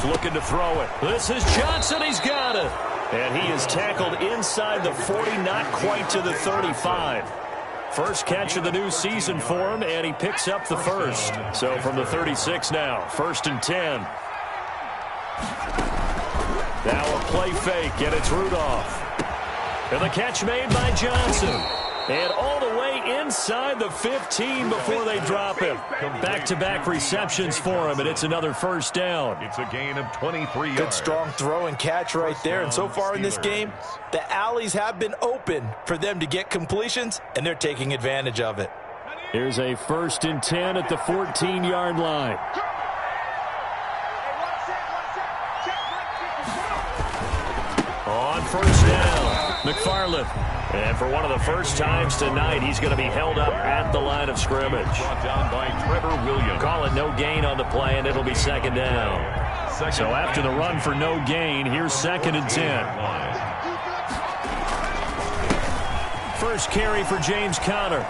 Looking to throw it. This is Johnson. He's got it. And he is tackled inside the 40, not quite to the 35. First catch of the new season for him, and he picks up the first. So from the 36 now, 1st and 10. Now a play fake, and it's Rudolph. And the catch made by Johnson. And all the way inside the 15 before they drop him. Back-to-back receptions for him, and it's another first down. It's a gain of 23 yards. Good strong throw and catch right there. And so far in this game, the alleys have been open for them to get completions, and they're taking advantage of it. Here's a 1st and 10 at the 14-yard line. On first down, McFarland. And for one of the first times tonight, he's going to be held up at the line of scrimmage. Brought down by Trevor Williams. Call it no gain on the play, and it'll be 2nd down. So after the run for no gain, here's 2nd and 10. First carry for James Conner.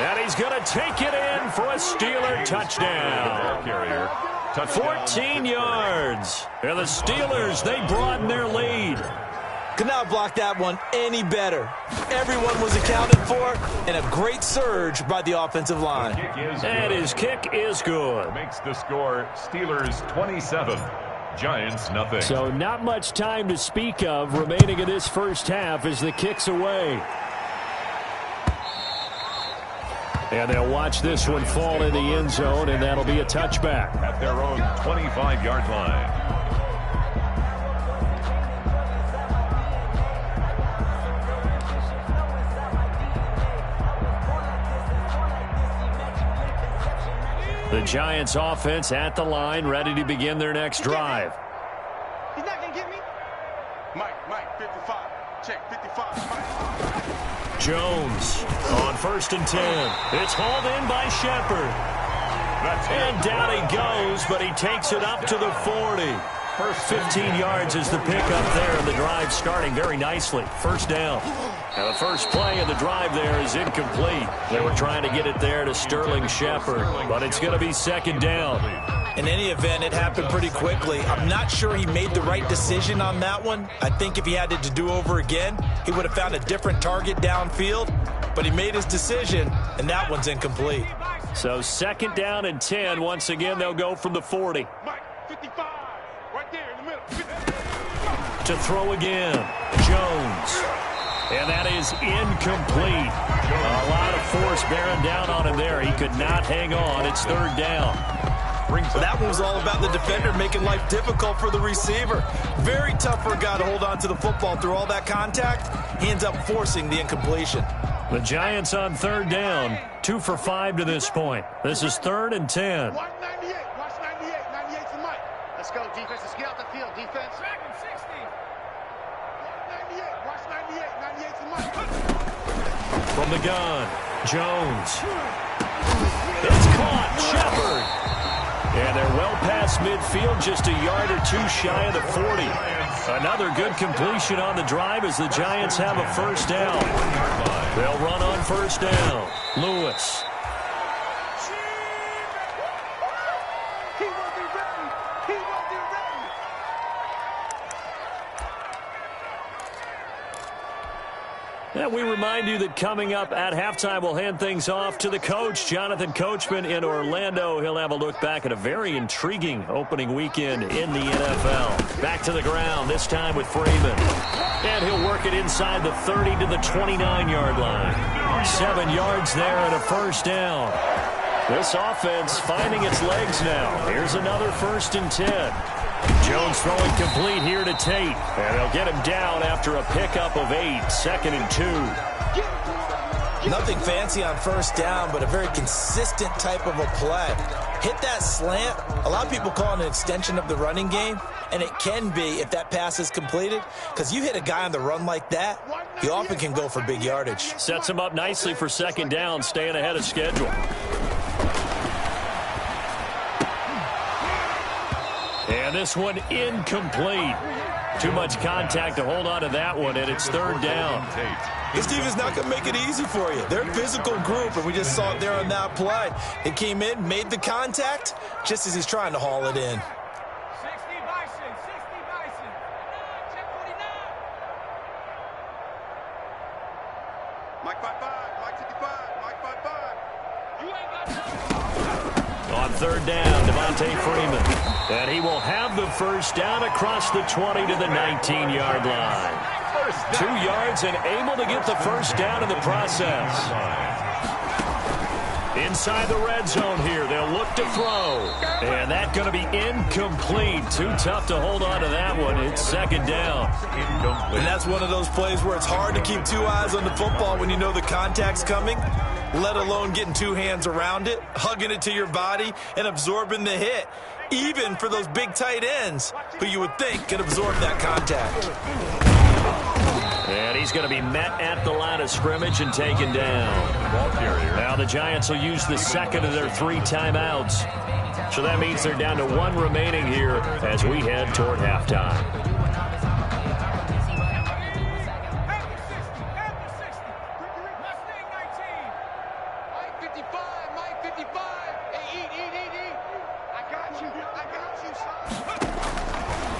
And he's going to take it in for a Steeler touchdown. 14 yards. And the Steelers, they broaden their lead. Could not block that one any better. Everyone was accounted for, and a great surge by the offensive line. And his kick is good. Makes the score Steelers 27, Giants nothing. So not much time to speak of remaining in this first half as the kick's away. And they'll watch this one fall in the end zone, and that'll be a touchback. At their own 25-yard line. The Giants offense at the line, ready to begin their next drive. He's not going to get me. Mike, 55. Check, 55. Mike. Jones on 1st and 10. It's hauled in by Shepard. And down he goes, but he takes it up to the 40. First 15 yards is the pickup there, and the drive starting very nicely. First down. Now the first play of the drive there is incomplete. They were trying to get it there to Sterling Shepard, but it's going to be 2nd down. In any event, it happened pretty quickly. I'm not sure he made the right decision on that one. I think if he had it to do over again, he would have found a different target downfield, but he made his decision, and that one's incomplete. So 2nd down and 10. Once again, they'll go from the 40. Mike, 55. Right there in the middle. 55. To throw again, Jones. And that is incomplete. A lot of force bearing down on him there. He could not hang on. It's 3rd down. That one was all about the defender making life difficult for the receiver. Very tough for a guy to hold on to the football through all that contact. He ends up forcing the incompletion. The Giants on 3rd down. 2 for 5 to this point. This is 3rd and 10. Watch 98. Watch 98. 98 to Mike. Let's go, defense. Let's get out the field, defense. Second 60. Watch 98. 98 to Mike. From the gun, Jones. It's caught. Shepard. And they're well past midfield, just a yard or two shy of the 40. Another good completion on the drive as the Giants have a first down. They'll run on first down. Lewis. He will be ready. He will be ready. And we remind you that coming up at halftime, we'll hand things off to the coach, Jonathan Coachman in Orlando. He'll have a look back at a very intriguing opening weekend in the NFL. Back to the ground, this time with Freeman. And he'll work it inside the 30 to the 29-yard line. 7 yards there and a first down. This offense finding its legs now. Here's another 1st and 10. Jones throwing complete here to Tate. And they'll get him down after a pickup of 8. 2nd and 2. Nothing fancy on first down, but a very consistent type of a play. hit that slant. A lot of people call it an extension of the running game, and it can be if that pass is completed, because you hit a guy on the run like that, he often can go for big yardage. Sets him up nicely for second down, staying ahead of schedule. And this one incomplete. Too much contact to hold on to that one, and it's third down. This team is not going to make it easy for you. They're a physical group, and we just saw it there on that play. He came in, made the contact, just as he's trying to haul it in. 60 Bison, 60 Bison. Check 49. Mike 55, Mike 55, Mike 55. You ain't got nothing. On third down, Devontae Freeman. And he will have the first down across the 20 to the 19-yard line. 2 yards and able to get the first down in the process. Inside the red zone here, they'll look to throw. And that's going to be incomplete. Too tough to hold on to that one. It's second down. And that's one of those plays where it's hard to keep 2 eyes on the football when you know the contact's coming, let alone getting 2 hands around it, hugging it to your body, and absorbing the hit. Even for those big tight ends who you would think could absorb that contact. And he's going to be met at the line of scrimmage and taken down. Now the Giants will use the second of their 3 timeouts. So that means they're down to 1 remaining here as we head toward halftime.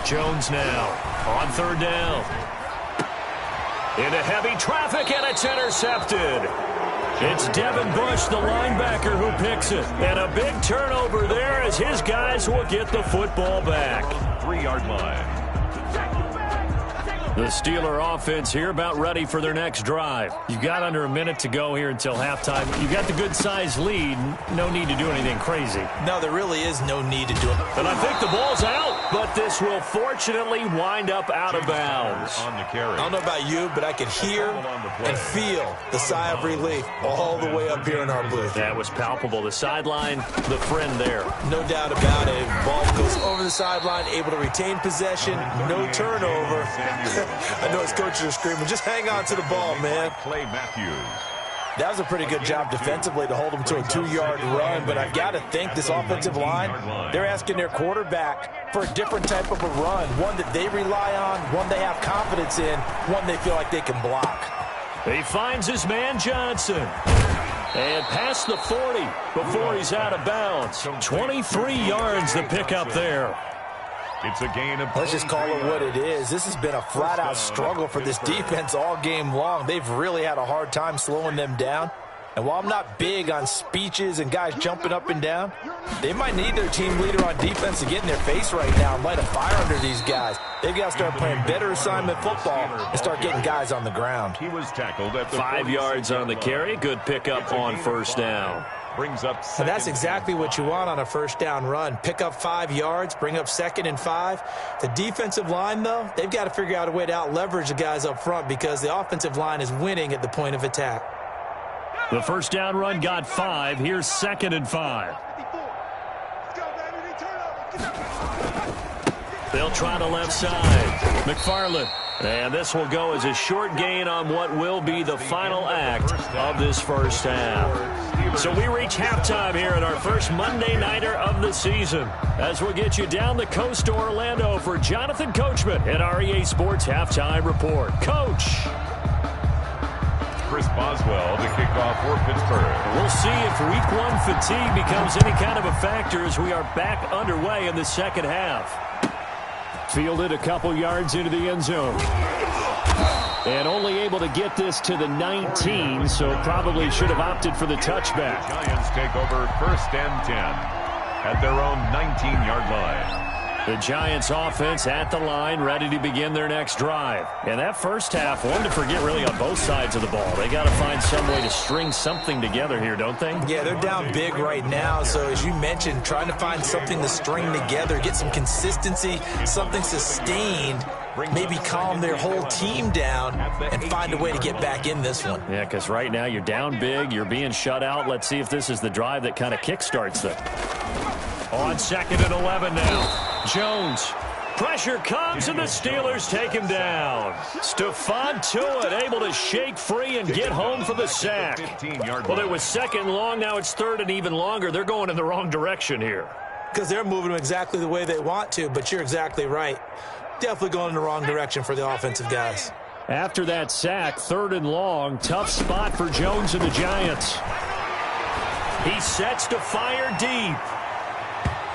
Jones now on third down. Into heavy traffic, and it's intercepted. It's Devin Bush, the linebacker, who picks it. And a big turnover there as his guys will get the football back. 3-yard line. The Steeler offense here about ready for their next drive. You've got under a minute to go here until halftime. You've got the good-sized lead. No need to do anything crazy. No, there really is no need to do it. And I think the ball's out, but this will fortunately wind up out of bounds. On the carry. I don't know about you, but I could hear and feel the sigh of relief all the way up here in our booth. That was palpable. The sideline, the friend there. No doubt about it. Ball goes over the sideline, able to retain possession, no turnover. I know his coaches are screaming, just hang on to the ball, man. Clay Matthews. That was a pretty good job defensively to hold him to a 2-yard run, but I've got to think this offensive line, they're asking their quarterback for a different type of a run, one that they rely on, one they have confidence in, one they feel like they can block. He finds his man Johnson. And past the 40 before he's out of bounds. 23 yards to pick up there. It's a gain of... Let's just call it what it is. This has been a flat-out struggle for this defense all game long. They've really had a hard time slowing them down. And while I'm not big on speeches and guys jumping up and down, they might need their team leader on defense to get in their face right now and light a fire under these guys. They've got to start playing better assignment football and start getting guys on the ground. He was tackled at the 5 yards on the carry. Good pickup on first down. Brings up and that's exactly what you want on a first down run. Pick up 5 yards, bring up 2nd and 5. The defensive line, though, they've got to figure out a way to out-leverage the guys up front because the offensive line is winning at the point of attack. The first down run got 5. Here's 2nd and 5. They'll try the left side. McFarland. And this will go as a short gain on what will be the final act of this first half. So we reach halftime here at our first Monday Nighter of the season as we'll get you down the coast to Orlando for Jonathan Coachman at our EA Sports Halftime Report. Coach. Chris Boswell to kick off for Pittsburgh. We'll see if Week 1 fatigue becomes any kind of a factor as we are back underway in the second half. Fielded a couple yards into the end zone. And only able to get this to the 19, so probably should have opted for the touchback. The Giants take over 1st and 10 at their own 19-yard line. The Giants offense at the line, ready to begin their next drive. And that first half, one to forget really on both sides of the ball. They got to find some way to string something together here, don't they? Yeah, they're down big right now. So as you mentioned, trying to find something to string together, get some consistency, something sustained, maybe calm their whole team down and find a way to get back in this one. Yeah, because right now you're down big, you're being shut out. Let's see if this is the drive that kind of kickstarts them. On 2nd and 11 now. Jones. Pressure comes, and the Steelers take him down. Stephon Tuitt able to shake free and get home for the sack. Well, it was 2nd and long. Now it's 3rd and even longer. They're going in the wrong direction here. Because they're moving exactly the way they want to, but you're exactly right. Definitely going in the wrong direction for the offensive guys. After that sack, 3rd and long. Tough spot for Jones and the Giants. He sets to fire deep.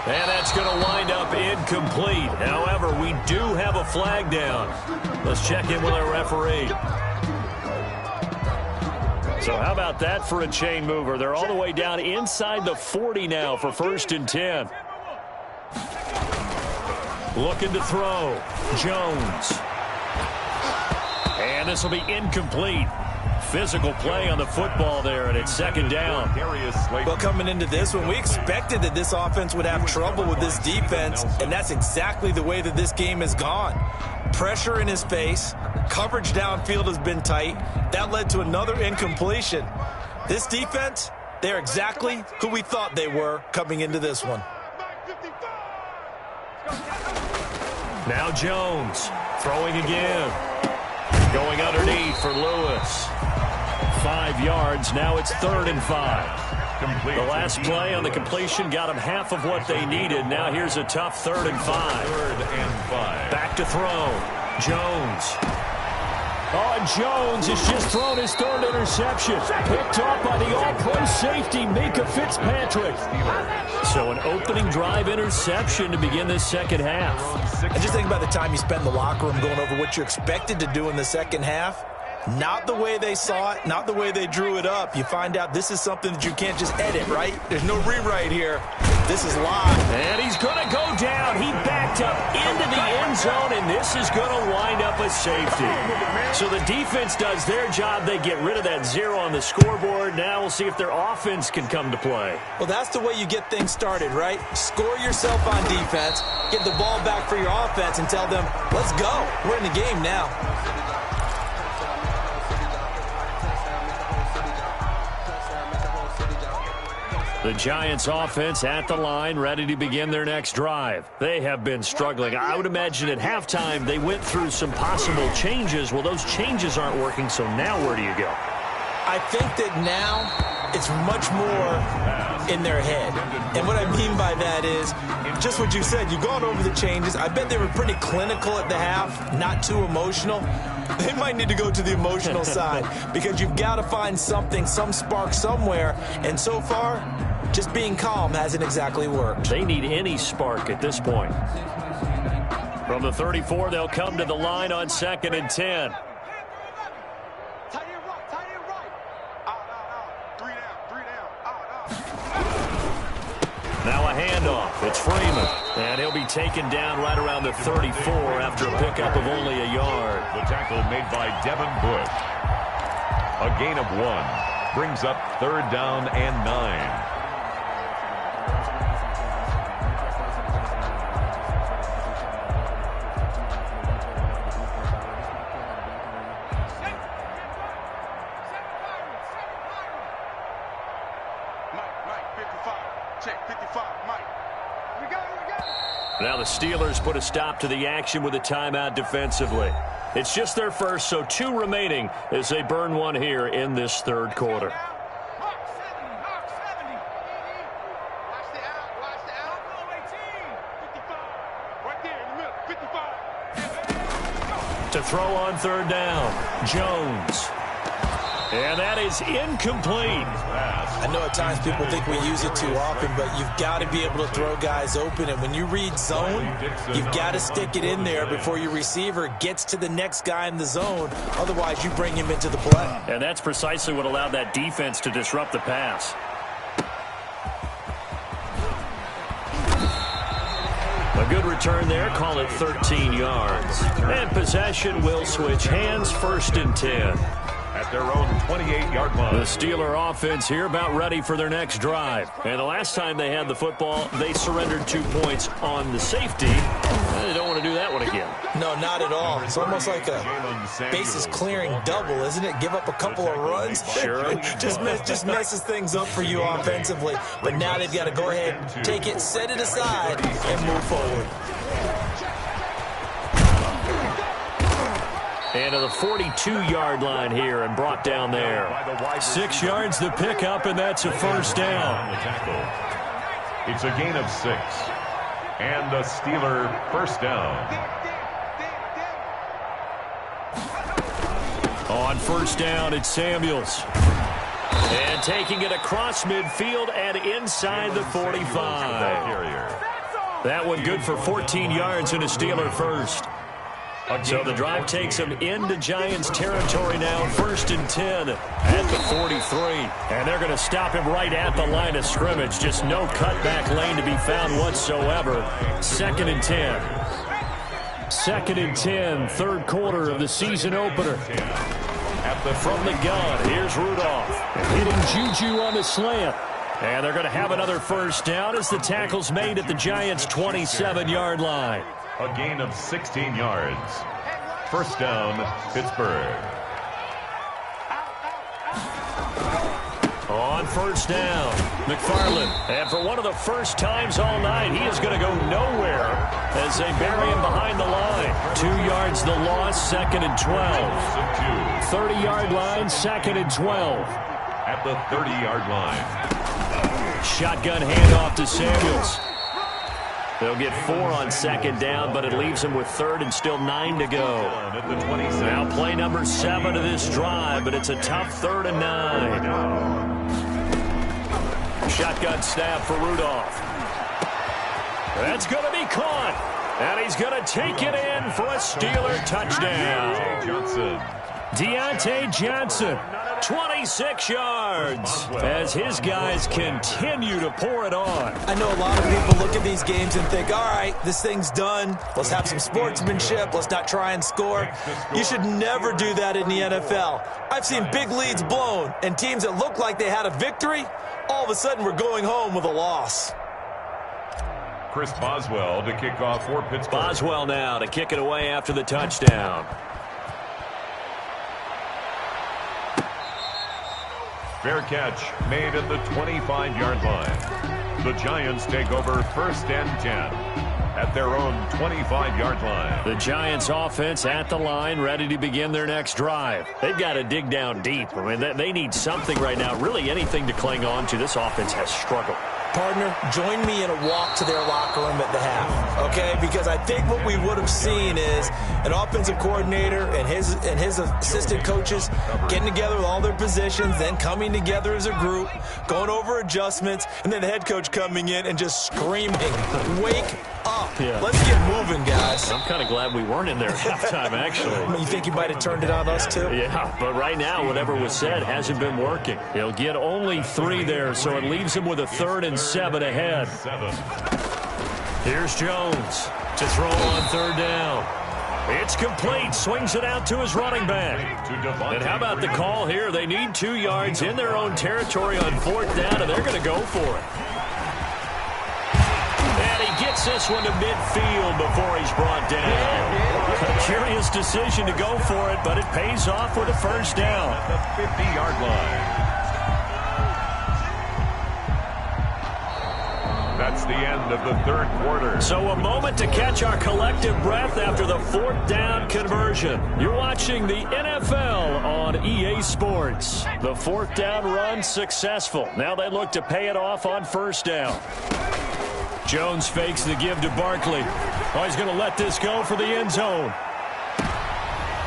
And that's going to wind up incomplete. However, we do have a flag down. Let's check in with our referee. So how about that for a chain mover? They're all the way down inside the 40 now for 1st and 10. Looking to throw. Jones. And this will be incomplete. Physical play on the football there, and it's 2nd down. Well, coming into this one, we expected that this offense would have trouble with this defense, and that's exactly the way that this game has gone. Pressure in his face, coverage downfield has been tight. That led to another incompletion. This defense, they're exactly who we thought they were coming into this one. Now Jones, throwing again. Going underneath for Lewis. 5 yards. Now it's 3rd and 5. The last play on the completion got them half of what they needed. Now here's a tough 3rd and 5. Back to throw. Jones. Oh, and Jones has just thrown his 3rd interception. Picked up by the all-pro safety, Mika Fitzpatrick. So an opening drive interception to begin this 2nd half. And just think about the time you spend in the locker room going over what you're expected to do in the 2nd half. Not the way they saw it, not the way they drew it up. You find out this is something that you can't just edit, right? There's no rewrite here. This is live. And he's going to go down. He backed up into the end zone, and this is going to wind up a safety. So the defense does their job. They get rid of that 0 on the scoreboard. Now we'll see if their offense can come to play. Well, that's the way you get things started, right? Score yourself on defense, get the ball back for your offense, and tell them, let's go. We're in the game now. The Giants offense at the line, ready to begin their next drive. They have been struggling. I would imagine at halftime they went through some possible changes. Well, those changes aren't working, so now where do you go? I think that now it's much more in their head. And what I mean by that is just what you said. You've gone over the changes. I bet they were pretty clinical at the half, not too emotional. They might need to go to the emotional side because you've got to find something, some spark somewhere. And so far, just being calm hasn't exactly worked. They need any spark at this point. From the 34, they'll come to the line on 2nd and 10. Now a handoff. It's Freeman. And he'll be taken down right around the 34 after a pickup of only a yard. The tackle made by Devin Bush. A gain of 1. Brings up 3rd down and 9. Now the Steelers put a stop to the action with a timeout defensively. It's just their first, so 2 remaining as they burn 1 here in this 3rd quarter. To throw on 3rd down, Jones. And that is incomplete. I know at times people think we use it too often, but you've got to be able to throw guys open. And when you read zone, you've got to stick it in there before your receiver gets to the next guy in the zone. Otherwise, you bring him into the play. And that's precisely what allowed that defense to disrupt the pass. A good return there, call it 13 yards. And possession will switch hands, 1st and 10. At their own 28-yard line. The Steeler offense here about ready for their next drive. And the last time they had the football, they surrendered 2 points on the safety. They don't want to do that one again. No, not at all. It's almost like a bases clearing double, isn't it? Give up a couple of runs. Sure. just messes things up for you offensively. But now they've got to go ahead, take it, set it aside, and move forward. And to the 42-yard line here and brought down there. 6 yards the pickup, and that's a 1st down. It's a gain of 6. And a Steeler 1st down. On 1st down, it's Samuels. And taking it across midfield and inside the 45. That one good for 14 yards and a Steeler 1st. So the drive takes them into Giants territory now, 1st and 10 at the 43. And they're going to stop him right at the line of scrimmage. Just no cutback lane to be found whatsoever. 2nd and 10. 2nd and 10, 3rd quarter of the season opener. From the gun, here's Rudolph. Hitting Juju on the slant. And they're going to have another 1st down as the tackle's made at the Giants' 27-yard line. A gain of 16 yards. 1st down, Pittsburgh. On 1st down, McFarland. And for one of the first times all night, he is going to go nowhere as they bury him behind the line. 2 yards the loss, 2nd and 12. 30-yard line, 2nd and 12. At the 30-yard line. Shotgun handoff to Samuels. They'll get 4 on 2nd down, but it leaves them with 3rd and still 9 to go. Now play number 7 of this drive, but it's a tough 3rd and 9. Shotgun snap for Rudolph. That's going to be caught. And he's going to take it in for a Steeler touchdown. Deontay Johnson, 26 yards, as his guys continue to pour it on. I know a lot of people look at these games and think, all right, this thing's done. Let's have some sportsmanship. Let's not try and score. You should never do that in the NFL. I've seen big leads blown, and teams that look like they had a victory, all of a sudden we're going home with a loss. Chris Boswell to kick off for Pittsburgh. Boswell now to kick it away after the touchdown. Fair catch made at the 25-yard line. The Giants take over 1st and 10 at their own 25-yard line. The Giants offense at the line, ready to begin their next drive. They've got to dig down deep. I mean, they need something right now, really anything to cling on to. This offense has struggled. Partner, join me in a walk to their locker room at the half, okay? Because I think what we would have seen is an offensive coordinator and his assistant coaches getting together with all their positions, then coming together as a group, going over adjustments, and then the head coach coming in and just screaming, wake up. Yeah. Let's get moving, guys. I'm kind of glad we weren't in there at halftime, actually. You think you might have turned it on us, too? Yeah, but right now, whatever was said hasn't been working. He'll get only 3 there, so it leaves him with a 3rd and 7 ahead. Here's Jones to throw on 3rd down. It's complete. Swings it out to his running back. And how about the call here? They need 2 yards in their own territory on 4th down, and they're going to go for it. And he gets this one to midfield before he's brought down. A curious decision to go for it, but it pays off with a 1st down. At the 50-yard line. That's the end of the 3rd quarter. So a moment to catch our collective breath after the 4th down conversion. You're watching the NFL on EA Sports. The 4th down run successful. Now they look to pay it off on 1st down. Jones fakes the give to Barkley. Oh, he's going to let this go for the end zone.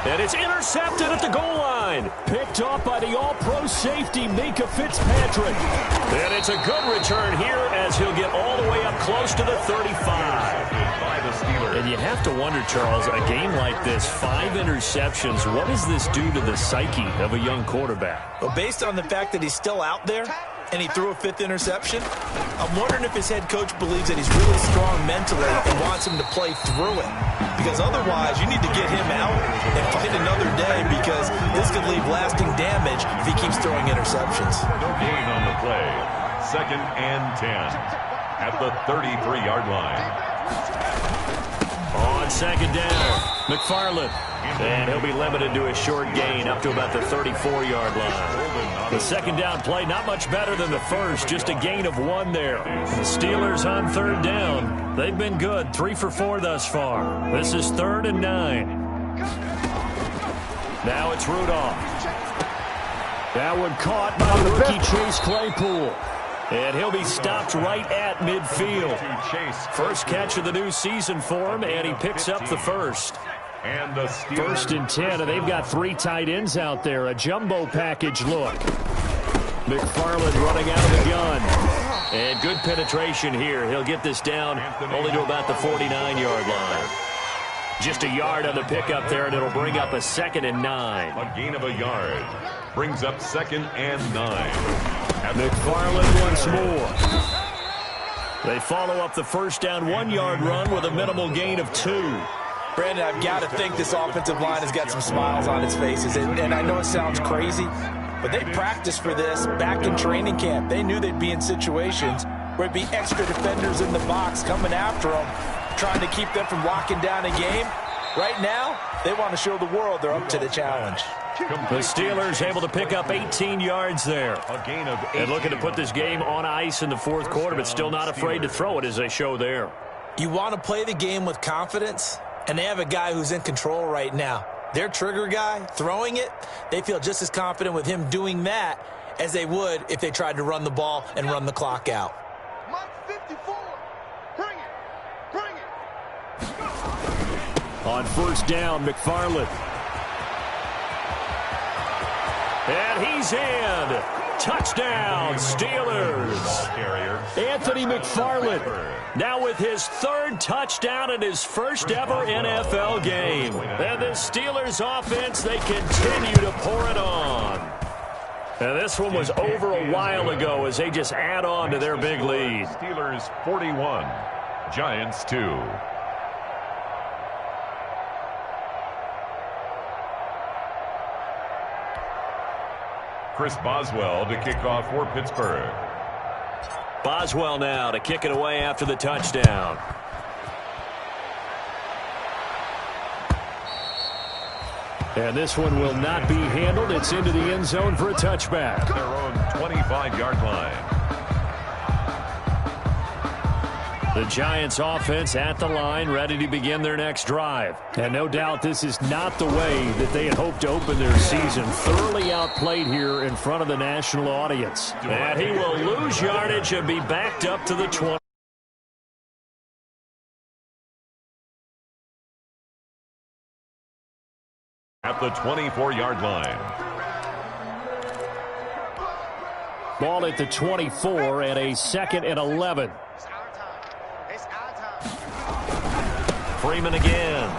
And it's intercepted at the goal line. Picked off by the all-pro safety, Mika Fitzpatrick. And it's a good return here as he'll get all the way up close to the 35. And you have to wonder, Charles, a game like this, 5 interceptions, what does this do to the psyche of a young quarterback? Well, based on the fact that he's still out there, and he threw a 5th interception. I'm wondering if his head coach believes that he's really strong mentally and wants him to play through it. Because otherwise, you need to get him out and fight another day, because this could leave lasting damage if he keeps throwing interceptions. No gain on the play. 2nd and 10 at the 33-yard line. On 2nd down, McFarland. And he'll be limited to a short gain up to about the 34-yard line. The 2nd down play, not much better than the first, just a gain of 1 there. The Steelers on 3rd down. They've been good, 3 for 4 thus far. This is 3rd and 9. Now it's Rudolph. That one caught by the rookie Chase Claypool. And he'll be stopped right at midfield. First catch of the new season for him, and he picks up the first. And the 1st and 10, and they've got 3 tight ends out there. A jumbo package look. McFarland running out of the gun. And good penetration here. He'll get this down only to about the 49-yard line. Just a yard on the pickup there, and it'll bring up a 2nd and 9. A gain of a yard. Brings up 2nd and 9. McFarland once more. They follow up the 1st down 1-yard run with a minimal gain of 2. Brandon, I've got to think this offensive line has got some smiles on its faces. And I know it sounds crazy, but they practiced for this back in training camp. They knew they'd be in situations where it'd be extra defenders in the box coming after them, trying to keep them from locking down a game. Right now, they want to show the world they're up to the challenge. The Steelers able to pick up 18 yards there. A gain of 18. And looking to put this game on ice in the 4th quarter, but still not afraid to throw it as they show there. You want to play the game with confidence, and they have a guy who's in control right now. Their trigger guy, throwing it, they feel just as confident with him doing that as they would if they tried to run the ball and run the clock out. Mike 54. Bring it. Bring it. On 1st down, McFarland. And he's in. Touchdown, Steelers. Anthony McFarland now with his 3rd touchdown in his first ever NFL game. And the Steelers offense, they continue to pour it on. And this one was over a while ago as they just add on to their big lead. Steelers 41, Giants 2. Chris Boswell to kick off for Pittsburgh. Boswell now to kick it away after the touchdown. And this one will not be handled. It's into the end zone for a touchback. Their own 25-yard line. The Giants offense at the line, ready to begin their next drive. And no doubt this is not the way that they had hoped to open their season. Thoroughly outplayed here in front of the national audience. And he will lose yardage and be backed up to the 20. At the 24-yard line. Ball at the 24 and a 2nd and 11. Freeman again.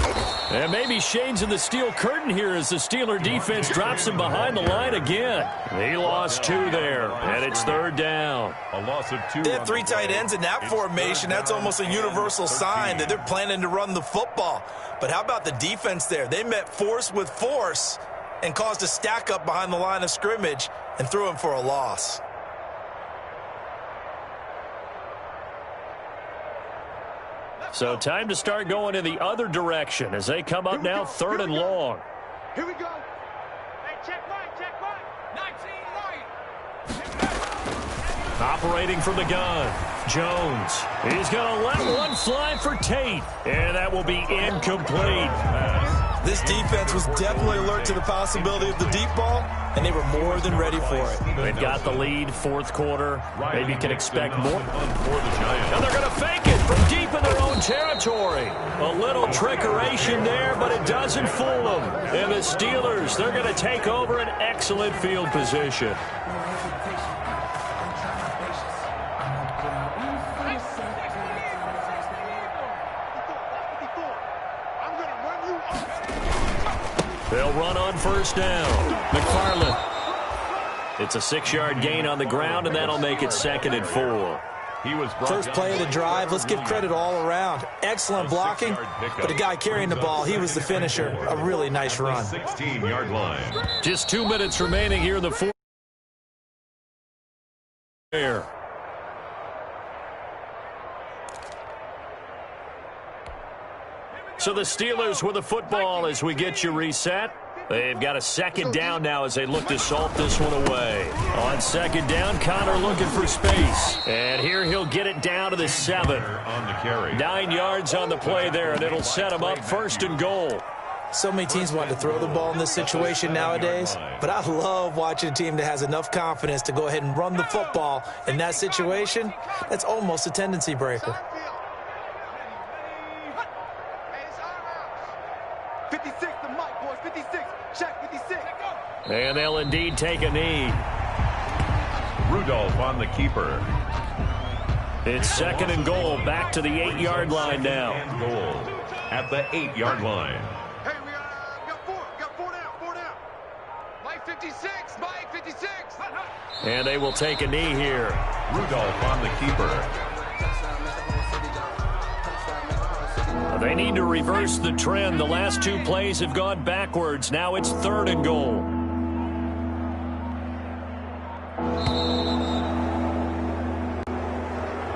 And maybe shades of the steel curtain here as the Steeler defense drops him behind the line again. He lost 2 there, and it's 3rd down. A loss of 2. They have 3 tight ends in that formation. That's almost a universal sign that they're planning to run the football. But how about the defense there? They met force with force and caused a stack up behind the line of scrimmage and threw him for a loss. So time to start going in the other direction as they come up now 3rd and long. Here we go. Hey, check right. 19 right. Operating from the gun, Jones. He's going to let one fly for Tate, and that will be incomplete. This defense was definitely alert to the possibility of the deep ball, and they were more than ready for it. They've got the lead, 4th quarter. Maybe you can expect more. And they're going to fake it from deep in their own territory. A little trickeration there, but it doesn't fool them. And the Steelers, they're going to take over an excellent field position. They'll run on 1st down. McFarland. It's a 6-yard gain on the ground, and that'll make it 2nd and 4. First play of the drive, let's give credit all around. Excellent blocking, but the guy carrying the ball, he was the finisher. A really nice run. 16-yard line. Just 2 minutes remaining here in the fourth. So the Steelers with the football as we get you reset. They've got a 2nd down now as they look to salt this one away. On 2nd down, Connor looking for space. And here he'll get it down to the 7. On the carry. 9 yards on the play there, and it'll set him up 1st and goal. So many teams want to throw the ball in this situation nowadays, but I love watching a team that has enough confidence to go ahead and run the football in that situation. That's almost a tendency breaker. 56 to Mike, boys. 56. Check 56. And they'll indeed take a knee. Rudolph on the keeper. It's 2nd and goal. Back to the 8-yard line now. And goal at the 8-yard line. Hey, we got 4 down. 4 down. Mike 56. Mike 56. And they will take a knee here. Rudolph on the keeper. They need to reverse the trend. The last 2 plays have gone backwards. Now it's 3rd and goal.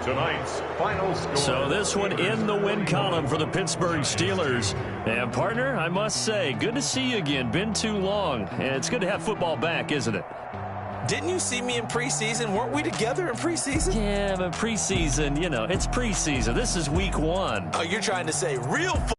Tonight's final score. So this one in the win column for the Pittsburgh Steelers. And partner, I must say, good to see you again. Been too long. And it's good to have football back, isn't it? Didn't you see me in preseason? Weren't we together in preseason? Yeah, but preseason, you know, it's preseason. This is week 1. Oh, you're trying to say real football.